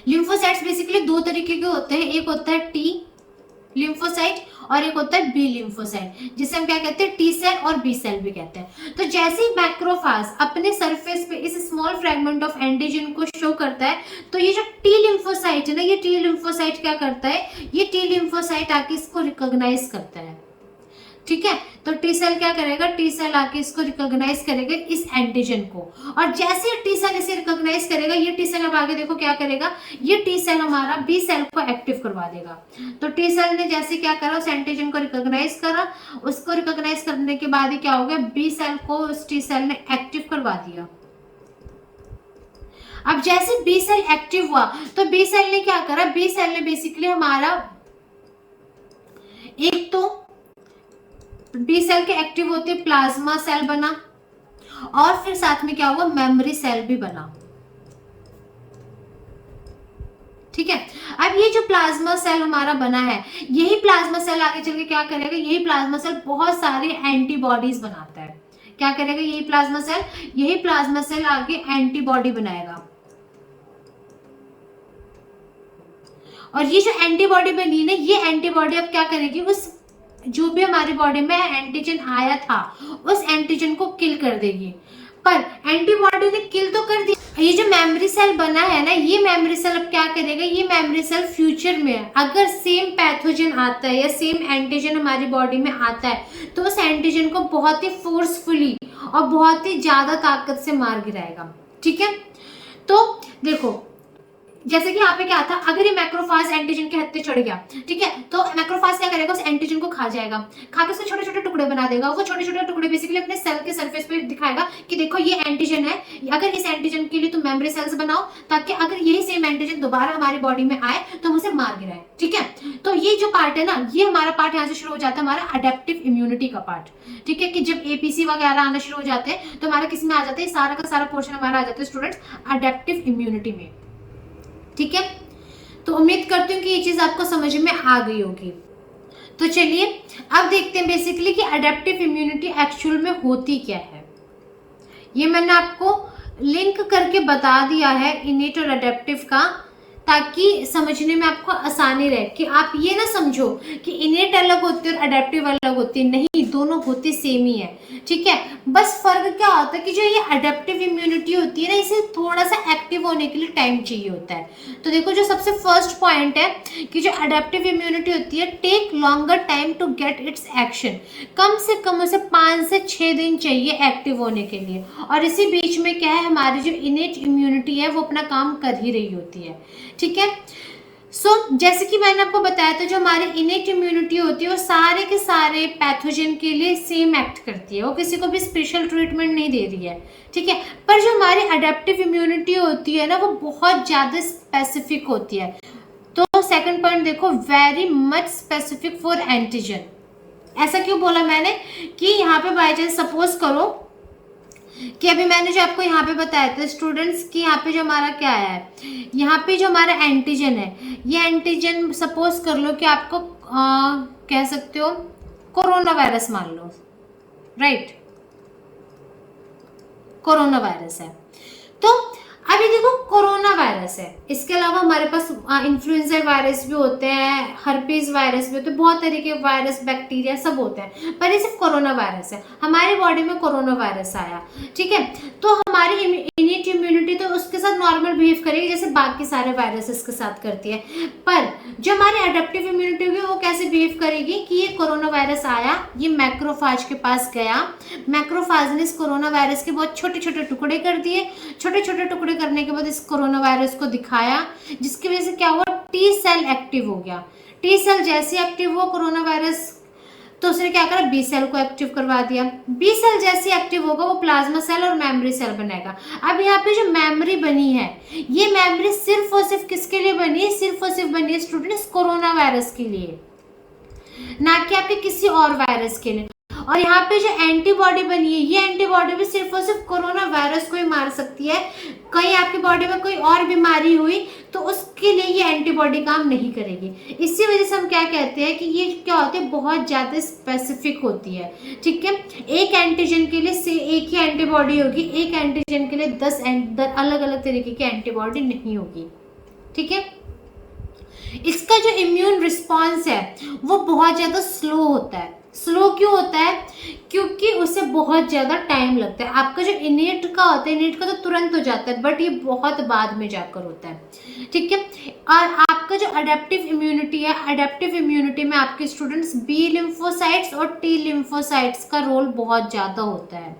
लिम्फोसाइट्स बेसिकली दो तरीके के होते हैं, एक होता है टी लिम्फोसाइट और एक होता है बी लिम्फोसाइट, जिसे हम क्या कहते हैं, टी सेल और बी सेल भी कहते हैं। तो जैसे ही मैक्रोफाज अपने सरफेस पे इस स्मॉल फ्रेगमेंट ऑफ एंटीजन को शो करता है, तो ये जो टी लिम्फोसाइट है ना, ये टी लिम्फोसाइट क्या करता है, ये टी लिम्फोसाइट आके इसको रिकॉग्नाइज करता है, ठीक है। तो टी सेल क्या करेगा, टी सेल आके इसको रिकॉग्नाइज करेगा इस एंटीजन को, और जैसे टी सेल इसे रिकॉग्नाइज करेगा, ये टी सेल अब आगे देखो क्या करेगा, ये टी सेल हमारा बी सेल को एक्टिव करवा देगा। तो टी सेल ने जैसे क्या करा, उस एंटीजन को रिकॉग्नाइज करा, उसको रिकॉग्नाइज करने के बाद ही क्या हो गया, बी सेल को उस टी सेल ने एक्टिव करवा दिया। अब जैसे बी सेल एक्टिव हुआ तो बी सेल ने क्या करा, बी सेल ने बेसिकली हमारा एक तो बी सेल के एक्टिव होते प्लाज्मा सेल बना, और फिर साथ में क्या हुआ, मेमोरी सेल भी बना, ठीक है। अब ये जो प्लाज्मा सेल हमारा बना है, यही प्लाज्मा सेल आगे चल के क्या करेगा, यही प्लाज्मा सेल बहुत सारे एंटीबॉडीज बनाता है। क्या करेगा यही प्लाज्मा सेल आगे एंटीबॉडी बनाएगा, और ये जो एंटीबॉडी बनी ना, ये एंटीबॉडी अब क्या करेगी, उस जो भी हमारी बॉडी में एंटीजन आया था उस एंटीजन को किल कर देगी। पर एंटीबॉडी ने किल तो कर दिया, ये जो मेमोरी सेल बना है ना, ये मेमोरी सेल अब क्या करेगा, ये मेमोरी सेल फ्यूचर में अगर सेम पैथोजन आता है या सेम एंटीजन हमारी बॉडी में आता है, तो उस एंटीजन को बहुत ही फोर्सफुली और बहुत ही ज्यादा ताकत से मार गिराएगा, ठीक है। तो देखो जैसे कि यहाँ पे क्या था, अगर ये मैक्रोफाज एंटीजन के हत्थे चढ़ गया, ठीक है, तो मैक्रोफाज क्या करेगा, उस एंटीजन को खा जाएगा, खा के उसके छोटे छोटे टुकड़े बना देगा। वो छोटे छोटे टुकड़े बेसिकली अपने सेल के सरफेस पे दिखाएगा कि देखो ये एंटीजन है, अगर इस एंटीजन के लिए तुम मेमोरी सेल्स बनाओ, ताकि अगर यही सेम एंटीजन दोबारा हमारी बॉडी में आए तो हम उसे मार गिराए, ठीक है। तो ये जो पार्ट है ना, ये हमारा पार्ट यहाँ से शुरू हो जाता है, हमारा अडेप्टिव इम्यूनिटी का पार्ट, ठीक है, कि जब APC वगैरह आना शुरू हो जाते हैं तो हमारा किस में आ जाता है, सारा का सारा पोर्शन हमारा आ जाता है स्टूडेंट्स अडेप्टिव इम्यूनिटी में, ठीक है। तो उम्मीद करती हूँ कि ये चीज आपको समझ में आ गई होगी। तो चलिए अब देखते हैं बेसिकली कि अडेप्टिव इम्यूनिटी एक्चुअल में होती क्या है। ये मैंने आपको लिंक करके बता दिया है इनेट और अडेप्टिव का, ताकि समझने में आपको आसानी रहे, कि आप ये ना समझो कि इनेट अलग होती है और अडेप्टिव अलग होती है, नहीं, दोनों होती सेम ही है, ठीक है। बस फर्क क्या होता है कि जो ये अडेप्टिव इम्यूनिटी होती है ना, इसे थोड़ा सा एक्टिव होने के लिए टाइम चाहिए होता है। तो देखो जो सबसे फर्स्ट पॉइंट है कि जो अडेप्टिव इम्यूनिटी होती है, take longer time to get its action, कम से कम उसे 5 से 6 दिन चाहिए एक्टिव होने के लिए, और इसी बीच में क्या है, हमारी जो इनेट इम्यूनिटी है वो अपना काम कर ही रही होती है, ठीक है। जैसे कि मैंने आपको बताया था, जो हमारी इनेट इम्यूनिटी होती है वो सारे के सारे पैथोजन के लिए सेम एक्ट करती है, वो किसी को भी स्पेशल ट्रीटमेंट नहीं दे रही है, ठीक है। पर जो हमारी अडेप्टिव इम्यूनिटी होती है ना, वो बहुत ज्यादा स्पेसिफिक होती है। तो सेकंड पॉइंट देखो, very much specific for antigen. ऐसा क्यों बोला मैंने कि यहाँ पे बाय चांस सपोज करो कि अभी मैंने जो आपको यहाँ पे बताया था स्टूडेंट्स कि यहाँ पे जो हमारा क्या है, यहाँ पे जो हमारा एंटीजन है, ये एंटीजन सपोज कर लो कि आपको कह सकते हो कोरोना वायरस मान लो, राइट, कोरोना वायरस है। तो अभी देखो कोरोना वायरस है, इसके अलावा हमारे पास इन्फ्लुएंजा वायरस भी होते हैं, हर्पीज वायरस भी होते हैं, बहुत तरह के वायरस बैक्टीरिया सब होते हैं, पर ये सिर्फ कोरोना वायरस है। हमारी बॉडी में कोरोना वायरस आया, ठीक है, तो हमारी इनिट इम्यूनिटी तो उसके साथ नॉर्मल बिहेव करेगी जैसे बाकी सारे वायरसेस के साथ करती है, पर जो हमारी अडेप्टिव इम्यूनिटी होगी वो कैसे बिहेव करेगी कि ये कोरोना वायरस आया, ये मैक्रोफाज के पास गया, मैक्रोफाज ने इस कोरोना वायरस के बहुत छोटे छोटे टुकड़े कर दिए, छोटे छोटे टुकड़े करने के बाद इस कोरोना वायरस को दिखाया, जिसकी वजह से क्या हुआ, टी सेल एक्टिव हो गया। टी सेल जैसे एक्टिव हुआ कोरोना वायरस, तो उसने क्या करा, बी सेल को एक्टिव करवा दिया। बी सेल जैसे एक्टिव होगा वो प्लाज्मा सेल और मेमोरी सेल बनाएगा। अब यहाँ पे जो मेमोरी बनी है, ये मेमोरी सिर्फ और सिर्फ किसके लिए बनी है, सिर्फ और सिर्फ बनी है स्टूडेंट्स कोरोना वायरस के लिए, ना कि आपके किसी और वायरस के लिए। और यहाँ पे जो एंटीबॉडी बनी है, ये एंटीबॉडी भी सिर्फ और सिर्फ कोरोना वायरस को ही मार सकती है। कहीं आपकी बॉडी में कोई और बीमारी हुई तो उसके लिए ये एंटीबॉडी काम नहीं करेगी। इसी वजह से हम क्या कहते हैं कि ये क्या होते हैं, बहुत ज्यादा स्पेसिफिक होती है, ठीक है। एक एंटीजन के लिए से एक ही एंटीबॉडी होगी, एक एंटीजन के लिए 10 अलग अलग तरीके की एंटीबॉडी नहीं होगी, ठीक है। इसका जो इम्यून रिस्पॉन्स है वो बहुत ज्यादा स्लो होता है। स्लो क्यों होता है, क्योंकि उसे बहुत ज्यादा टाइम लगता है। आपका जो इनेट का होता है, इनेट का तो तुरंत हो जाता है, बट ये बहुत बाद में जाकर होता है, ठीक है। और आपका जो अडेप्टिव इम्यूनिटी है, अडेप्टिव इम्यूनिटी में आपके स्टूडेंट्स बी लिम्फोसाइट्स और टी लिम्फोसाइट्स का रोल बहुत ज्यादा होता है,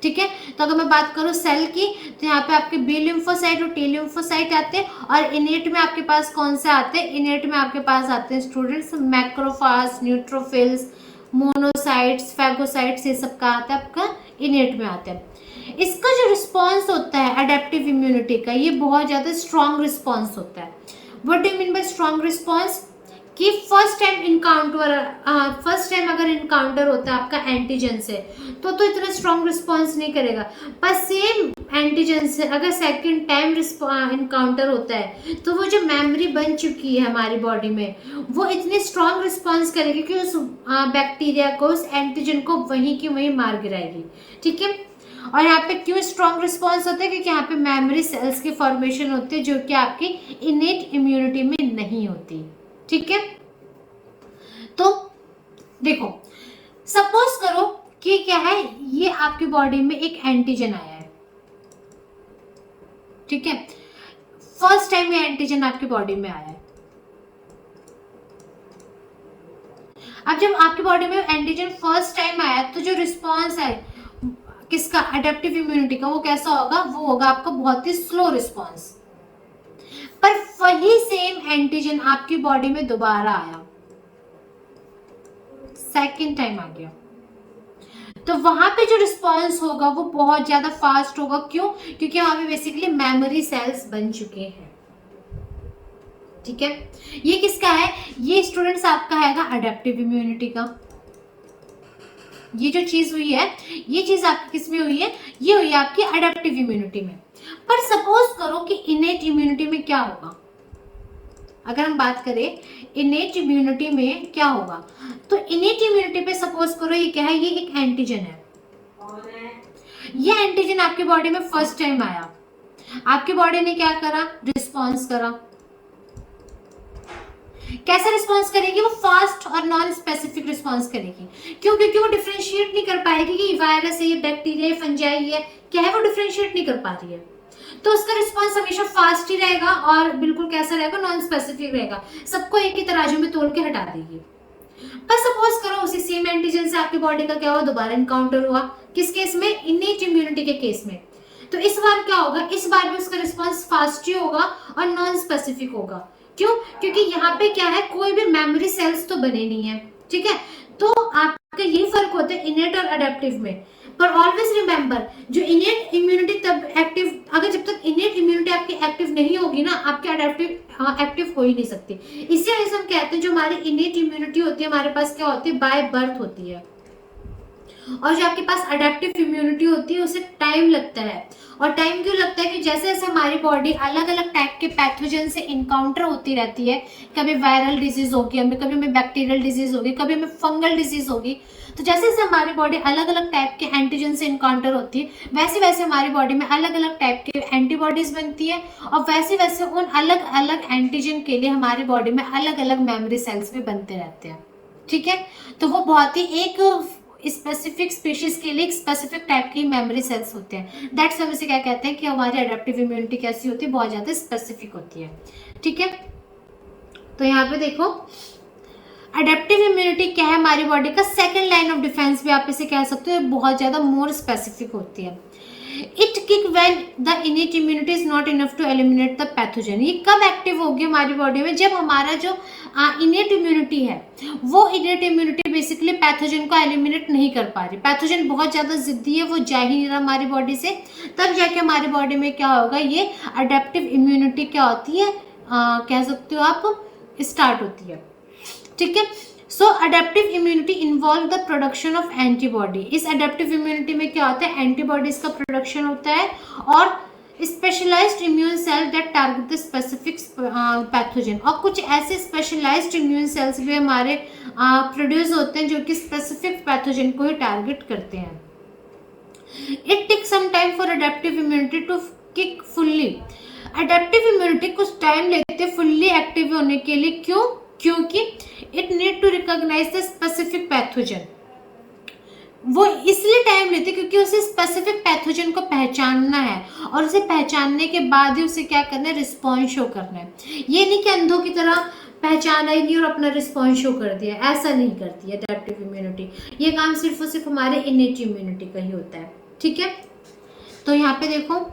ठीक है। तो अगर मैं बात करूं सेल की, तो यहाँ पे आपके बी लिम्फोसाइट और टी लिम्फोसाइट आते हैं, और इनेट में आपके पास कौन से आते हैं, इनेट में आपके पास आते हैं students macrophage, neutrophils, monocytes, phagocytes, ये सब का आता है आपका इनेट में आता है। इसका जो रिस्पॉन्स होता है अडेप्टिव इम्यूनिटी का, ये बहुत ज्यादा स्ट्रॉन्ग रिस्पॉन्स होता है। What do you mean by strong response, कि फर्स्ट टाइम अगर इनकाउंटर होता है आपका एंटीजन से तो इतना स्ट्रॉन्ग रिस्पॉन्स नहीं करेगा, पर सेम एंटीजन से अगर सेकंड टाइम इनकाउंटर होता है तो वो जो मेमोरी बन चुकी है हमारी बॉडी में, वो इतनी स्ट्रॉन्ग रिस्पॉन्स करेगी कि उस बैक्टीरिया को, उस एंटीजन को वहीं की वहीं मार गिराएगी, ठीक है। और यहाँ पे क्यों स्ट्रॉन्ग रिस्पॉन्स होता है, क्योंकि यहाँ पे मेमोरी सेल्स की फॉर्मेशन होती है जो कि आपकी इनेट इम्यूनिटी में नहीं होती, ठीक है। तो देखो, सपोज करो कि क्या है, ये आपकी बॉडी में एक एंटीजन आया है, ठीक है, फर्स्ट टाइम ये एंटीजन आपकी बॉडी में आया है। अब जब आपकी बॉडी में एंटीजन फर्स्ट टाइम आया तो जो रिस्पॉन्स है किसका, अडेप्टिव इम्यूनिटी का, वो कैसा होगा, वो होगा आपका बहुत ही स्लो रिस्पॉन्स। पर वही सेम एंटीजन आपकी बॉडी में दोबारा आया, सेकंड टाइम आ गया, तो वहां पे जो रिस्पॉन्स होगा वो बहुत ज्यादा फास्ट होगा। क्यों, क्योंकि वहां पे बेसिकली मेमोरी सेल्स बन चुके हैं, ठीक है। ये किसका है, ये स्टूडेंट्स आपका है अडेप्टिव इम्यूनिटी का। ये जो चीज हुई है, ये चीज आपकी किस में हुई है, ये हुई है आपकी अडेप्टिव इम्यूनिटी में। पर सपोज करो कि इनेट इम्यूनिटी में क्या होगा, अगर हम बात करें इनेट इम्यूनिटी में क्या होगा, तो इनेट इम्यूनिटी पे सपोज करो ये क्या है, ये एक एंटीजन है। ये एंटीजन आपकी बॉडी में फर्स्ट टाइम आया, आपकी बॉडी ने क्या करा, रिस्पॉन्स करा। कैसे रिस्पॉन्स करेगी, वो फास्ट और नॉन स्पेसिफिक रिस्पॉन्स करेगी। क्यों, क्योंकि वो डिफरेंशिएट नहीं कर पाएगी कि ये वायरस है, ये बैक्टीरिया है, फंजाई है, क्या है, वो डिफरेंशिएट नहीं कर पा रही है। तो उसका रिस्पॉन्स हमेशा फास्ट ही रहेगा और बिल्कुल कैसा रहेगा, नॉन स्पेसिफिक रहेगा, सबको एक ही तराजू में तोल के हटा देगी। पर सपोज करो उसी सेम एंटीजन से आपकी बॉडी का क्या हुआ, दोबारा इनकाउंटर हुआ, किस केस में, इनेट इम्यूनिटी के केस में। तो इस बार क्या होगा, इस बार भी उसका रिस्पॉन्स फास्ट ही होगा और नॉन स्पेसिफिक होगा। क्यों, क्योंकि यहाँ पे क्या है, कोई भी मेमोरी सेल्स तो बने नहीं है, ठीक है। तो आपका ये फर्क होता है इनेट और अडेप्टिव में। पर ऑलवेज रिमेंबर, जो इनेट इम्यूनिटी तब एक्टिव, अगर जब तक इनेट इम्यूनिटी आपकी एक्टिव नहीं होगी ना, आपकी अडेप्टिव एक्टिव हो ही नहीं सकती। इसी वजह से हम कहते हैं जो हमारी इनेट इम्यूनिटी होती है हमारे पास क्या होती है, बाय बर्थ होती है। और जो आपके पास अडेप्टिव इम्यूनिटी होती है उसे टाइम लगता है। और टाइम क्यों लगता है कि जैसे जैसे हमारी बॉडी अलग अलग टाइप के पैथोजन से इनकाउंटर होती रहती है, कभी वायरल डिजीज होगी हमें, कभी हमें बैक्टीरियल डिजीज होगी, कभी हमें फंगल डिजीज होगी, तो जैसे जैसे हमारी बॉडी अलग अलग टाइप के एंटीजन से इनकाउंटर होती है वैसे वैसे हमारी बॉडी में अलग अलग टाइप के एंटीबॉडीज बनती है, और वैसे वैसे उन अलग अलग एंटीजन के लिए हमारी बॉडी में अलग अलग मेमोरी सेल्स भी बनते रहते हैं। ठीक है, तो वो बहुत ही एक स्पेसिफिक स्पीशीज के लिए एक स्पेसिफिक टाइप की मेमोरी सेल्स होते हैं। दैट्स हम इसे क्या कहते हैं कि हमारी अडेप्टिव इम्यूनिटी कैसी होती है, बहुत ज्यादा स्पेसिफिक होती है। ठीक है, तो यहाँ पे देखो अडेप्टिव इम्यूनिटी क्या है, हमारी बॉडी का सेकंड लाइन ऑफ डिफेंस भी आप इसे कह सकते हो, बहुत ज्यादा मोर स्पेसिफिक होती है। It kick when the innate immunity is not enough to eliminate the pathogen. ये कब एक्टिव होगी हमारी बॉडी में, जब हमारा जो इनेट इम्यूनिटी है वो इनेट इम्यूनिटी बेसिकली पैथोजन को एलिमिनेट नहीं कर पा रही, पैथोजन बहुत ज्यादा जिद्दी है, वो जा ही नहीं रहा हमारी बॉडी से, तब जाके हमारी बॉडी में क्या होगा, ये अडेप्टिव इम्यूनिटी क्या होती है, कह सकते हो आप, स्टार्ट होती है। ठीक है, so adaptive immunity involve the production of antibody. इस अडेप्टिव इम्यूनिटी में क्या होता है, एंटीबॉडीज का प्रोडक्शन होता है और specialised immune cell that target the specific pathogen, और कुछ ऐसे स्पेशलाइज्ड इम्यून सेल्स भी हमारे प्रोड्यूस होते हैं जो कि स्पेसिफिक पैथोजन को ही टारगेट करते हैं। It take some time for adaptive immunity to kick fully. Adaptive immunity कुछ टाइम लेते हैं फुल्ली एक्टिव होने के लिए, क्यों, क्योंकि it need to recognise the specific pathogen. वो इसलिए टाइम लेते क्योंकि उसे स्पेसिफिक पैथोजन को पहचानना है, और उसे पहचानने के बाद ही उसे क्या करना है, रिस्पॉन्स शो करना है। ये नहीं कि अंधों की तरह पहचाना ही नहीं और अपना रिस्पॉन्स शो कर दिया, ऐसा नहीं करती है अडेप्टिव इम्यूनिटी। ये काम सिर्फ और सिर्फ हमारे इनेट इम्यूनिटी का ही होता है। ठीक है, तो यहाँ पे देखो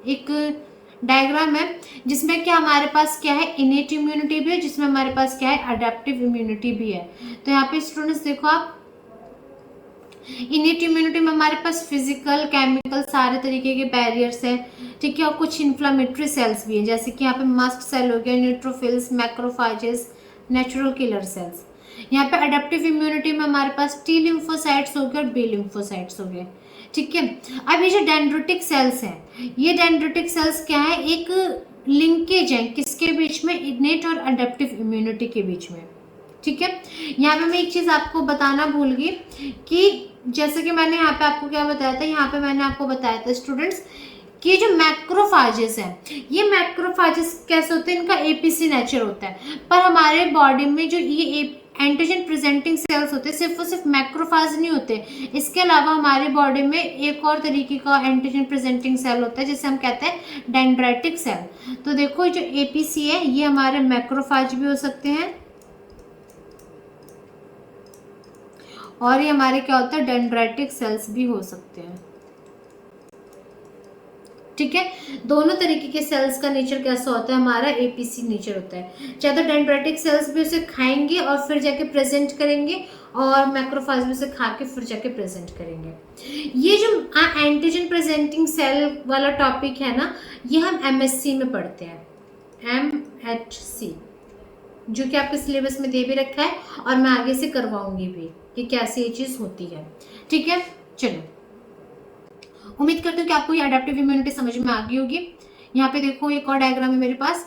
एक डायग्राम है जिसमें क्या हमारे पास क्या है, इनेट इम्यूनिटी भी है, जिसमें हमारे पास क्या है, अडेप्टिव इम्यूनिटी भी है। तो यहाँ पे स्टूडेंट्स देखो आप, इनेट इम्यूनिटी में हमारे पास फिजिकल केमिकल सारे तरीके के बैरियर्स हैं। ठीक है, और कुछ इन्फ्लामेटरी सेल्स भी हैं, जैसे कि यहाँ पे मस्ट सेल हो गया, neutrophils, macrophages, natural killer cells. यहाँ पे अडेप्टिव इम्यूनिटी में हमारे पास टी लिम्फोसाइट्स हो गए और बी लिम्फोसाइट्स हो गए। ठीक है, अब ये जो डेंड्रिटिक सेल्स हैं, ये डेंड्रिटिक सेल्स क्या है, एक लिंकेज है किसके बीच में, इनेट और अडेप्टिव इम्यूनिटी के बीच में। ठीक है, यहाँ पे मैं एक चीज आपको बताना भूल गई कि जैसे कि मैंने यहाँ पे आपको क्या बताया था, यहाँ पे मैंने आपको बताया था स्टूडेंट्स कि जो मैक्रोफाजेस हैं, ये मैक्रोफाजेस कैसे होते हैं, इनका एपीसी नेचर होता है, पर हमारे बॉडी में जो ये एंटीजन प्रेजेंटिंग सेल्स होते हैं सिर्फ और सिर्फ मैक्रोफाज नहीं होते, इसके अलावा हमारे बॉडी में एक और तरीके का एंटीजन प्रेजेंटिंग सेल होता है जिसे हम कहते हैं डेंड्राइटिक सेल। तो देखो जो एपीसी है ये हमारे मैक्रोफाज भी हो सकते हैं, और ये हमारे क्या होता है, डेंड्राइटिक सेल्स भी हो सकते हैं। ठीक है, दोनों तरीके के सेल्स का नेचर कैसा होता है, हमारा एपीसी नेचर होता है। चाहे तो डेंड्राइटिक सेल्स भी उसे खाएंगे और फिर जाके प्रेजेंट करेंगे, और मैक्रोफाज भी उसे खा के फिर जाके प्रेजेंट करेंगे। ये जो एंटीजन प्रेजेंटिंग सेल वाला टॉपिक है ना, ये हम एमएससी में पढ़ते हैं, एमएचसी, जो कि आपके सिलेबस में दे भी रखा है और मैं आगे से करवाऊंगी भी कि कैसे ये चीज होती है। ठीक है, चलो उम्मीद करती हूँ कि आपको ये अडेप्टिव इम्यूनिटी समझ में आ गई होगी। यहाँ पे देखो एक और डायग्राम है मेरे पास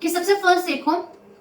कि सबसे फर्स्ट देखो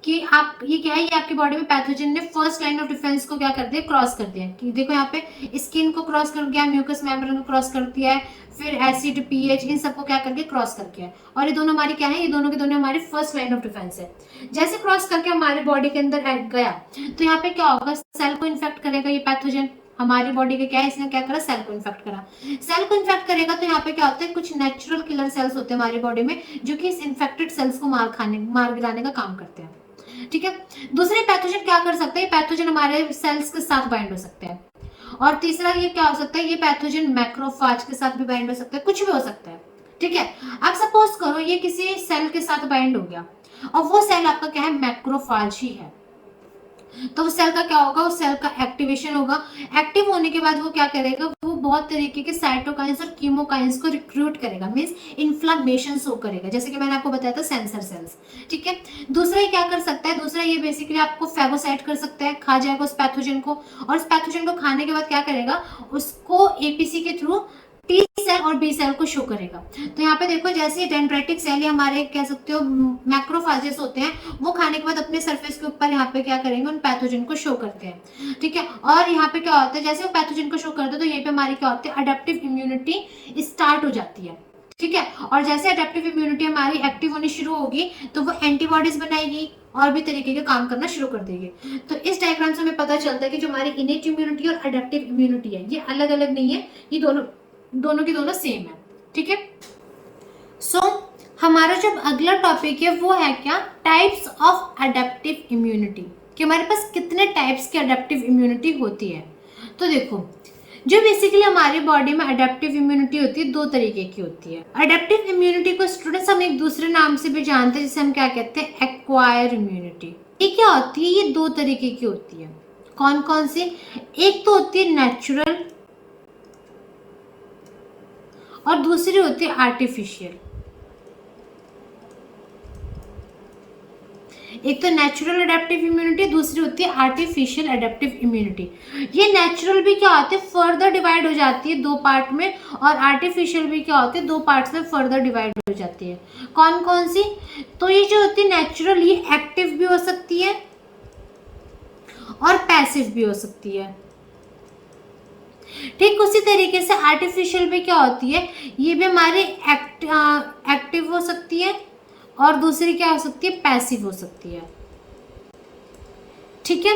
कि आप ये क्या है, ये आपकी बॉडी में पैथोजन ने फर्स्ट लाइन ऑफ डिफेंस को क्या कर दिया, क्रॉस कर दिया। कि देखो यहाँ पे स्किन को क्रॉस कर गया, म्यूकस मेम्ब्रेन को क्रॉस कर दिया है, फिर एसिड, पीएच, इन सबको क्या करके क्रॉस कर किया, और ये दोनों हमारी क्या है, ये दोनों के दोनों हमारी फर्स्ट लाइन ऑफ डिफेंस है। जैसे क्रॉस करके हमारे बॉडी के अंदर गया तो यहाँ पे क्या होगा, सेल को इन्फेक्ट करेगा ये पैथोजन, हमारी बॉडी का क्या है, इसने क्या करा, सेल को इन्फेक्ट करा। सेल को इन्फेक्ट करेगा तो यहाँ पे क्या होता है, कुछ नेचुरल किलर सेल्स होते हैं हमारी बॉडी में जो कि इस इन्फेक्टेड सेल्स को मार गिराने का काम करते हैं। ठीक है, दूसरे पैथोजन क्या कर सकते हैं, पैथोजन हमारे सेल्स के साथ बाइंड हो सकते हैं, और तीसरा ये क्या हो सकता है, ये पैथोजन मैक्रोफाज के साथ भी बाइंड हो सकता है, कुछ भी हो सकता है। ठीक है, अब सपोज करो ये किसी सेल के साथ बाइंड हो गया और वो सेल आपका क्या है, मैक्रोफाज ही है, तो उस सेल का क्या होगा, उस सेल का एक्टिवेशन होगा। एक्टिव होने के बाद वो क्या करेगा, वो बहुत तरीके के साइटोकाइंस और कीमोकाइंस को रिक्रूट करेगा, मींस इन्फ्लेमेशन शो करेगा, जैसे कि मैंने आपको बताया था सेंसर सेल्स। ठीक है, दूसरा ये क्या कर सकता है, दूसरा ये बेसिकली आपको फेगोसाइट कर सकता है, खा जाएगा उस पैथोजन को, और उस पैथोजन को खाने के बाद क्या करेगा, उसको एपीसी के थ्रू टी सेल और बी सेल को शो करेगा। तो यहाँ पे देखो, जैसे डेंड्राइटिक सेल हमारे कह सकते हो मैक्रोफाजेस होते हैं, वो खाने के बाद अपने सरफेस के ऊपर यहाँ पे क्या करेंगे, उन पैथोजन को शो करते हैं। ठीक है, और यहाँ पे क्या होता है, जैसे वो पैथोजन को शो करते हैं तो यहीं पे हमारी क्या होती है, अडेप्टिव इम्यूनिटी स्टार्ट हो जाती है। ठीक है, और जैसे अडेप्टिव इम्यूनिटी हमारी एक्टिव होनी शुरू होगी तो वो एंटीबॉडीज बनाएगी और भी तरीके के काम करना शुरू कर देगी। तो इस डायग्राम से हमें पता चलता है कि जो हमारी इनेट इम्यूनिटी और अडेप्टिव इम्यूनिटी है, ये अलग अलग नहीं है, ये दोनों की दोनों सेम है। ठीक है, सो हमारा जो अगला टॉपिक है वो है क्या, टाइप्स ऑफ अडेप्टिव इम्यूनिटी, कि हमारे पास कितने टाइप्स की अडेप्टिव इम्यूनिटी होती है। तो देखो, जो बेसिकली हमारी बॉडी में अडेप्टिव इम्यूनिटी होती है, दो तरीके की होती है। अडेप्टिव इम्यूनिटी को स्टूडेंट्स हम एक दूसरे नाम से भी जानते हैं, जिसे हम क्या कहते हैं, एक्वायर इम्यूनिटी। ये क्या होती है, ये दो तरीके की होती है। कौन कौन सी, एक तो होती है नेचुरल और दूसरी होती है आर्टिफिशियल। एक तो नेचुरल अडेप्टिव इम्यूनिटी, दूसरी होती है आर्टिफिशियल अडेप्टिव इम्यूनिटी। ये नेचुरल भी क्या होती है, फर्दर डिवाइड हो जाती है दो पार्ट में, और आर्टिफिशियल भी क्या होती है, दो पार्ट्स में फर्दर डिवाइड हो जाती है। कौन कौन सी, तो ये जो होती है नेचुरल, ये एक्टिव भी हो सकती है और पैसिव भी हो सकती है। ठीक उसी तरीके से आर्टिफिशियल भी क्या होती है, ये भी हमारी एक्टिव हो सकती है और दूसरी क्या हो सकती है, पैसिव हो सकती है। ठीक है,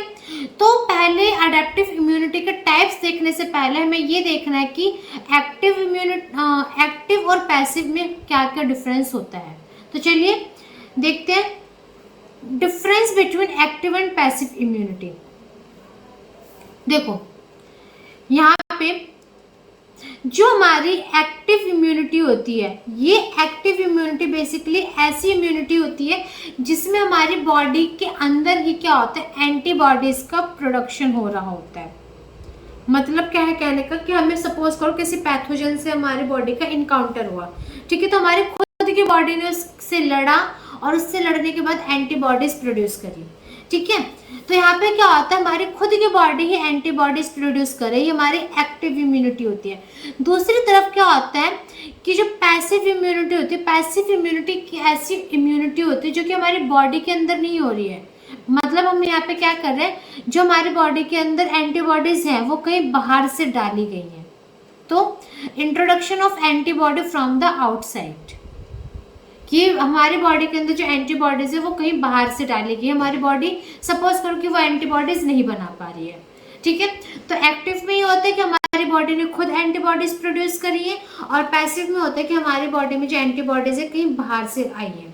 तो पहले अडेप्टिव इम्यूनिटी के टाइप्स देखने से पहले हमें ये देखना है कि एक्टिव और पैसिव में क्या क्या डिफरेंस होता है। तो चलिए देखते हैं difference between active and passive immunity. देखो, यहाँ पे जो हमारी एक्टिव इम्यूनिटी होती है, ये एक्टिव इम्यूनिटी बेसिकली ऐसी इम्यूनिटी होती है जिसमें हमारी बॉडी के अंदर ही क्या होता है, एंटीबॉडीज का प्रोडक्शन हो रहा होता है। मतलब क्या है कहने का, कि हमें सपोज करो किसी पैथोजन से हमारी बॉडी का इनकाउंटर हुआ। ठीक है, तो हमारी खुद की बॉडी ने उससे लड़ा और उससे लड़ने के बाद एंटीबॉडीज प्रोड्यूस करी। ठीक है, तो यहाँ पे क्या होता है, हमारी खुद की बॉडी ही एंटीबॉडीज प्रोड्यूस करे, ये हमारी एक्टिव इम्यूनिटी होती है। दूसरी तरफ क्या होता है कि जो पैसिव इम्यूनिटी होती है, पैसिव इम्यूनिटी की ऐसी इम्यूनिटी होती है जो कि हमारी बॉडी के अंदर नहीं हो रही है। मतलब हम यहाँ पे क्या कर रहे हैं, जो हमारी बॉडी के अंदर एंटीबॉडीज हैं वो कहीं बाहर से डाली गई हैं। तो introduction of antibody from the outside, कि हमारी बॉडी के अंदर जो एंटीबॉडीज है वो कहीं बाहर से डाली गई, हमारी बॉडी सपोज करो कि वो एंटीबॉडीज नहीं बना पा रही है। ठीक है, तो एक्टिव में ये होता है कि हमारी बॉडी ने खुद एंटीबॉडीज प्रोड्यूस करी है, और पैसिव में होता है कि हमारी बॉडी में जो एंटीबॉडीज है कहीं बाहर से आई है।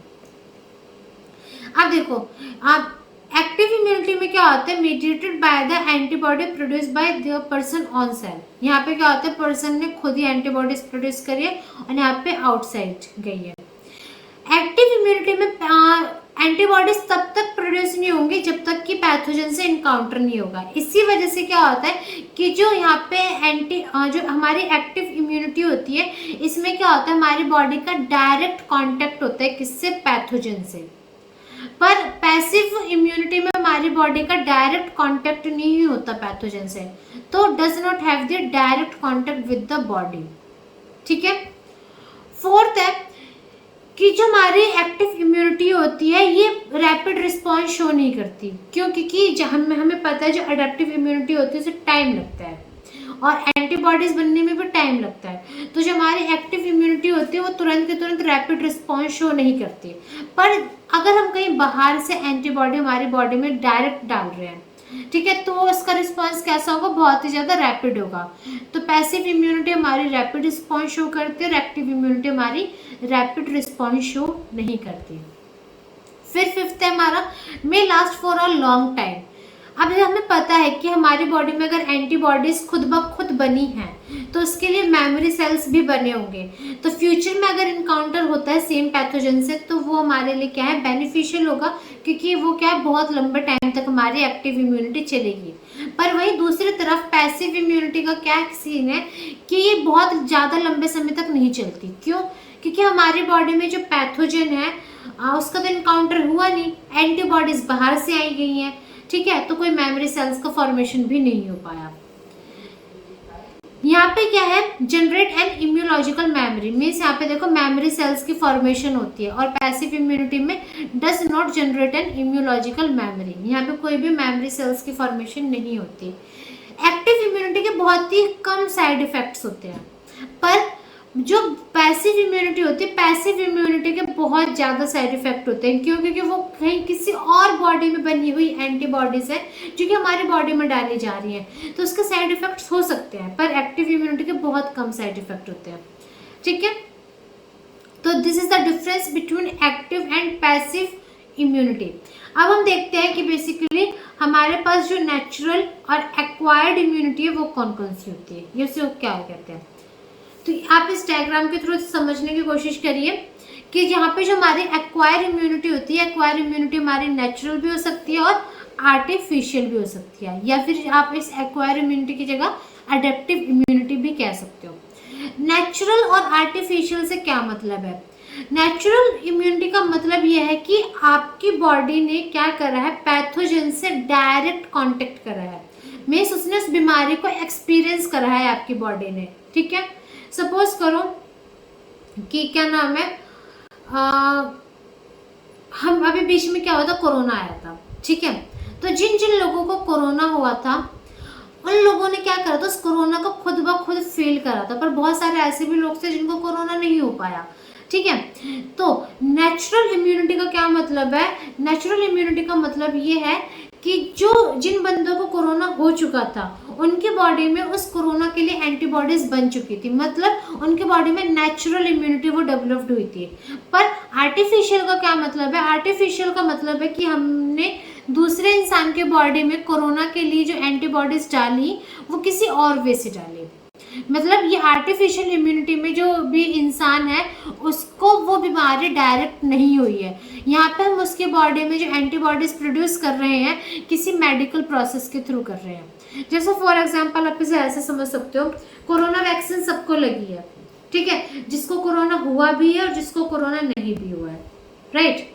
अब देखो, आप एक्टिव इम्यूनिटी में क्या होता है, mediated by the antibody produce by the person on sale. यहाँ पे क्या होता है, पर्सन ने खुद ही एंटीबॉडीज प्रोड्यूस करी है और यहाँ पे आउटसाइड गई है। एक्टिव इम्यूनिटी में एंटीबॉडीज तब तक प्रोड्यूस नहीं होंगी जब तक कि पैथोजन से इनकाउंटर नहीं होगा। इसी वजह से क्या होता है कि जो यहाँ पे जो हमारी एक्टिव इम्यूनिटी होती है, इसमें क्या होता है, हमारी बॉडी का डायरेक्ट कांटेक्ट होता है किससे, पैथोजन से। पर पैसिव इम्यूनिटी में हमारी बॉडी का डायरेक्ट कांटेक्ट नहीं होता पैथोजन से, तो does not have the direct contact with the body. ठीक है, फोर्थ है कि जो हमारी एक्टिव इम्यूनिटी होती है ये रैपिड रिस्पॉन्स शो नहीं करती, क्योंकि हमें पता है जो अडेप्टिव इम्यूनिटी होती है उसे टाइम लगता है और एंटीबॉडीज बनने में भी टाइम लगता है। तो जो हमारी एक्टिव इम्यूनिटी होती है वो तुरंत के तुरंत रैपिड रिस्पॉन्स शो नहीं करती। पर अगर हम कहीं बाहर से एंटीबॉडी हमारी बॉडी में डायरेक्ट डाल रहे हैं, ठीक है, तो उसका रिस्पॉन्स कैसा होगा, बहुत ही ज़्यादा रैपिड होगा। तो पैसिव इम्यूनिटी हमारी रैपिड रिस्पॉन्स शो करती है और एक्टिव इम्यूनिटी हमारी रैपिड रिस्पॉन्स शो नहीं करती। फिर फिफ्थ है हमारा, may last for a long time. अब हमें पता है कि हमारी बॉडी में अगर एंटीबॉडीज खुद ब खुद बनी हैं तो उसके लिए मेमोरी सेल्स भी बने होंगे। तो फ्यूचर में अगर इनकाउंटर होता है सेम पैथोजन से तो वो हमारे लिए क्या है, बेनिफिशियल होगा, क्योंकि वो क्या है, बहुत लंबे टाइम तक हमारी एक्टिव इम्यूनिटी चलेगी। पर वही दूसरी तरफ पैसिव इम्यूनिटी का क्या सीन है कि ये बहुत ज़्यादा लंबे समय तक नहीं चलती। क्यों? क्योंकि हमारी बॉडी में जो पैथोजन है उसका तो इनकाउंटर हुआ नहीं, एंटीबॉडीज बाहर से आई गई हैं, ठीक है, तो कोई मेमोरी सेल्स का फॉर्मेशन भी नहीं हो पाया। यहाँ पे क्या है, generate N immunological memory means यहाँ पे देखो मेमोरी सेल्स की फॉर्मेशन होती है, और पैसिव इम्यूनिटी में does not generate N immunological memory, यहाँ पे कोई भी मेमोरी सेल्स की फॉर्मेशन नहीं होती। एक्टिव इम्यूनिटी के बहुत ही कम साइड इफेक्ट्स होते हैं, पर जो पैसिव इम्यूनिटी होती है, पैसिव इम्यूनिटी के बहुत ज़्यादा साइड इफेक्ट होते हैं। क्यों? क्योंकि वो कहीं किसी और बॉडी में बनी हुई एंटीबॉडीज है जो कि हमारी बॉडी में डाली जा रही हैं, तो उसके साइड इफेक्ट्स हो सकते हैं, पर एक्टिव इम्यूनिटी के बहुत कम साइड इफेक्ट होते हैं। ठीक है, तो this is the difference between active and passive immunity. अब हम देखते हैं कि बेसिकली हमारे पास जो नेचुरल और एक्वायर्ड इम्यूनिटी है वो कौन कौन सी होती है, ये उसे क्या कहते हैं। तो आप इस डायग्राम के थ्रू समझने की कोशिश करिए कि यहाँ पे जो हमारी एक्वायर इम्यूनिटी होती है, एक्वायर इम्यूनिटी हमारी नेचुरल भी हो सकती है और आर्टिफिशियल भी हो सकती है, या फिर आप इस एक्वायर इम्यूनिटी की जगह अडेप्टिव इम्यूनिटी भी कह सकते हो। नेचुरल और आर्टिफिशियल से क्या मतलब है? नेचुरल इम्यूनिटी का मतलब यह है कि आपकी बॉडी ने क्या करा है, पैथोजन से डायरेक्ट कांटेक्ट करा है, मीन्स उसने उस बीमारी को एक्सपीरियंस करा है आपकी बॉडी ने। ठीक है, सपोज करो कि क्या नाम है, हम अभी बीच में क्या हुआ था, कोरोना आया था। ठीक है, तो जिन जिन लोगों को कोरोना हुआ था उन लोगों ने क्या करा था, उस कोरोना को खुद ब खुद फील करा था, पर बहुत सारे ऐसे भी लोग थे जिनको कोरोना नहीं हो पाया। ठीक है, तो नेचुरल इम्यूनिटी का क्या मतलब है? नेचुरल इम्यूनिटी का मतलब ये है कि जो जिन बंदों को कोरोना हो चुका था उनकी बॉडी में उस कोरोना के लिए एंटीबॉडीज बन चुकी थी, मतलब उनकी बॉडी में नेचुरल इम्यूनिटी वो डेवलप्ड हुई थी। पर आर्टिफिशियल का क्या मतलब है? आर्टिफिशियल का मतलब है कि हमने दूसरे इंसान के बॉडी में कोरोना के लिए जो एंटीबॉडीज डाली वो किसी और वे से डाली, मतलब ये आर्टिफिशियल इम्यूनिटी में जो भी इंसान है उसको वो बीमारी डायरेक्ट नहीं हुई है। यहाँ पे हम उसके बॉडी में जो एंटीबॉडीज प्रोड्यूस कर रहे हैं किसी मेडिकल प्रोसेस के थ्रू कर रहे हैं। जैसे फॉर एग्जांपल आप इसे ऐसे समझ सकते हो, कोरोना वैक्सीन सबको लगी है, ठीक है, जिसको कोरोना हुआ भी है और जिसको कोरोना नहीं भी हुआ है, राइट।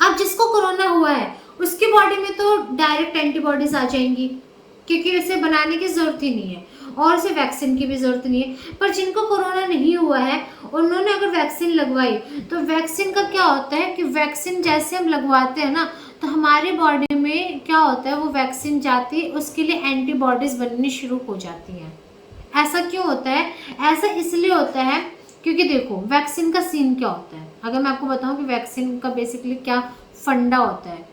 अब जिसको कोरोना हुआ है उसकी बॉडी में तो डायरेक्ट एंटीबॉडीज आ जाएंगी क्योंकि उसे बनाने की जरूरत ही नहीं है और उसे वैक्सीन की भी जरूरत नहीं है। पर जिनको कोरोना नहीं हुआ है उन्होंने अगर वैक्सीन लगवाई तो वैक्सीन का क्या होता है कि वैक्सीन जैसे हम लगवाते हैं ना तो हमारी बॉडी में क्या होता है, वो वैक्सीन जाती है उसके लिए एंटीबॉडीज बननी शुरू हो जाती हैं। ऐसा क्यों होता है? ऐसा इसलिए होता है क्योंकि देखो वैक्सीन का सीन क्या होता है। अगर मैं आपको बताऊं कि वैक्सीन का बेसिकली क्या फंडा होता है,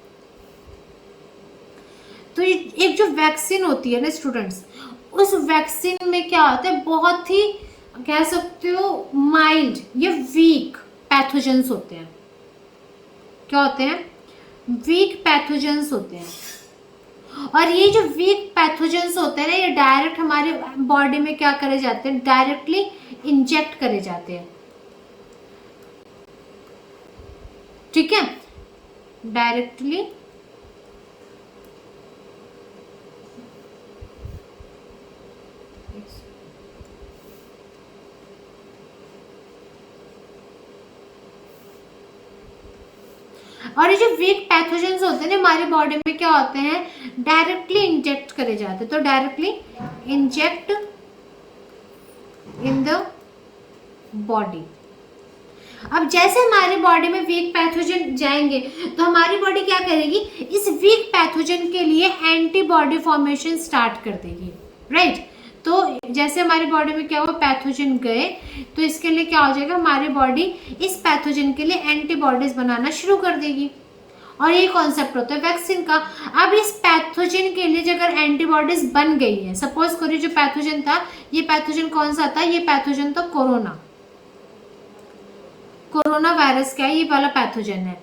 तो एक जो वैक्सीन होती है ना स्टूडेंट्स, उस वैक्सीन में क्या होता है, बहुत ही कह सकते हो माइल्ड या वीक पैथोजेंस होते हैं। क्या होते हैं? वीक पैथोजेंस होते हैं। और ये जो वीक पैथोजेंस होते हैं ना, ये डायरेक्ट हमारे बॉडी में क्या करे जाते हैं, डायरेक्टली इंजेक्ट करे जाते हैं। ठीक है, डायरेक्टली और ये जो वीक पैथोजेंस होते हैं हमारी बॉडी में क्या होते हैं, डायरेक्टली इंजेक्ट करे जाते हैं। तो directly inject in the body. अब जैसे हमारी बॉडी में वीक पैथोजन जाएंगे तो हमारी बॉडी क्या करेगी, इस वीक पैथोजन के लिए एंटीबॉडी फॉर्मेशन स्टार्ट कर देगी, राइट। तो जैसे हमारी बॉडी में क्या हुआ, पैथोजन गए तो इसके लिए क्या हो जाएगा, हमारी बॉडी इस पैथोजन के लिए एंटीबॉडीज बनाना शुरू कर देगी। और ये कॉन्सेप्ट होता है वैक्सीन का। अब इस पैथोजन के लिए अगर एंटीबॉडीज बन गई है, सपोज करिए जो पैथोजन था, ये पैथोजन कौन सा था, ये पैथोजन तो कोरोना कोरोना वायरस क्या है, ये वाला पैथोजन है,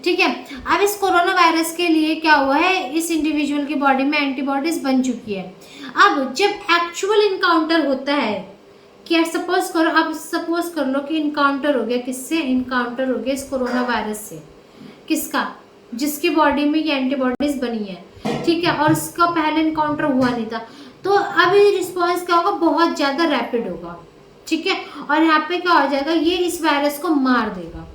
ठीक है। अब इस कोरोना वायरस के लिए क्या हुआ है, इस इंडिविजुअल की बॉडी में एंटीबॉडीज बन चुकी है। अब जब एक्चुअल इनकाउंटर होता है, कि सपोज करो, अब सपोज कर लो कि इनकाउंटर हो गया, किससे इनकाउंटर हो गया, इस कोरोना वायरस से, किसका, जिसकी बॉडी में ये एंटीबॉडीज बनी है, ठीक है, और उसका पहले इनकाउंटर हुआ नहीं था, तो अब ये रिस्पॉन्स क्या होगा, बहुत ज्यादा रैपिड होगा, ठीक है, और यहाँ पे क्या हो जाएगा, ये इस वायरस को मार देगा।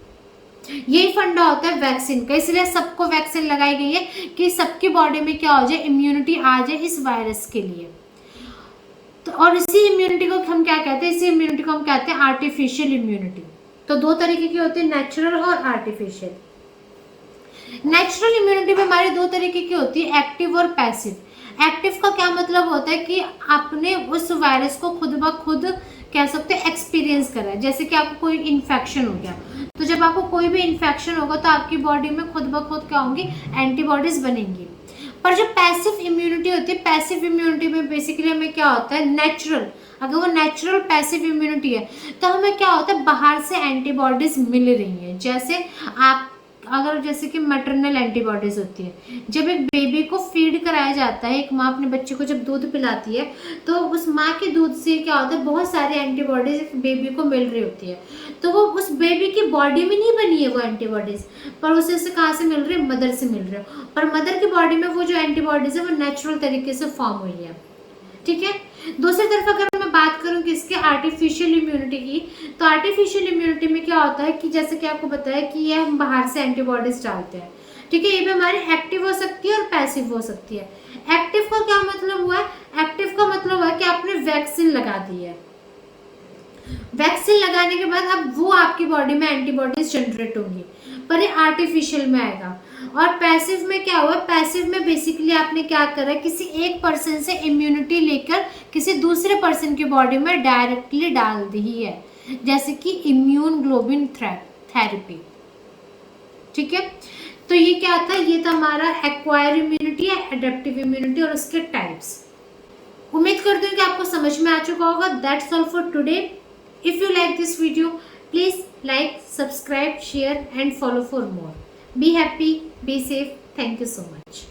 यही फंडा होता है वैक्सीन का, इसलिए सबको वैक्सीन लगाई गई है कि सबकी बॉडी में क्या हो जाए, इम्यूनिटी आ जाए इस वायरस के लिए। तो और इसी इम्यूनिटी को हम क्या कहते हैं, इसी इम्यूनिटी को हम कहते हैं आर्टिफिशियल इम्यूनिटी। तो दो तरीके की होती है, नेचुरल और आर्टिफिशियल। नेचुरल इम्यूनिटी में हमारी दो तरीके की होती है, एक्टिव और पैसिव। एक्टिव का क्या मतलब होता है कि आपने उस वायरस को खुद ब खुद कह सकते हैं एक्सपीरियंस करा है। जैसे कि आपको कोई इन्फेक्शन हो गया, तो जब आपको कोई भी इन्फेक्शन होगा तो आपकी बॉडी में खुद ब खुद क्या होंगी, एंटीबॉडीज बनेंगी। पर जो पैसिव इम्यूनिटी होती है, पैसिव इम्यूनिटी में बेसिकली हमें क्या होता है, नेचुरल, अगर वो नेचुरल पैसिव इम्यूनिटी है तो हमें क्या होता है, बाहर से एंटीबॉडीज मिल रही हैं। जैसे आप अगर जैसे कि मैटरनल एंटीबॉडीज होती है, जब एक बेबी को फीड कराया जाता है, एक माँ अपने बच्चे को जब दूध पिलाती है, तो उस माँ के दूध से क्या होता है, बहुत सारी एंटीबॉडीज बेबी को मिल रही होती है। तो वो उस बेबी की बॉडी में नहीं बनी है वो एंटीबॉडीज, पर उसे कहाँ से मिल रही है, मदर से मिल रही है। पर मदर की बॉडी में वो जो एंटीबॉडीज है वो नेचुरल तरीके से फॉर्म हुई है, ठीक है। दूसरी तरफ अगर मैं बात करूं कि इसके आर्टिफिशियल इम्यूनिटी की, तो आर्टिफिशियल इम्यूनिटी में क्या होता है कि जैसे कि आपको बताया कि ये हम बाहर से एंटीबॉडीज डालते हैं, ठीक है। ये भी हमारी एक्टिव हो सकती है और पैसिव हो सकती है। एक्टिव का क्या मतलब हुआ है, एक्टिव का मतलब हुआ कि आपने वैक्सीन लगा दी है, वैक्सीन लगाने के बाद अब वो आपकी बॉडी में एंटीबॉडीज जनरेट होंगी, पर ये आर्टिफिशियल में आएगा। और पैसिव में क्या हुआ, पैसिव में बेसिकली आपने क्या करा, किसी एक पर्सन से इम्यूनिटी लेकर किसी दूसरे पर्सन की बॉडी में डायरेक्टली डाल दी है, जैसे कि इम्यून ग्लोबिन थेरेपी, ठीक है। तो ये क्या था, ये था हमारा एक्वायर इम्यूनिटी या एडेप्टिव इम्यूनिटी और उसके टाइप्स। उम्मीद करती हूँ कि आपको समझ में आ चुका होगा। That's all for today. If you like this video, please like, subscribe, share and follow for more. Be happy, be safe. Thank you so much.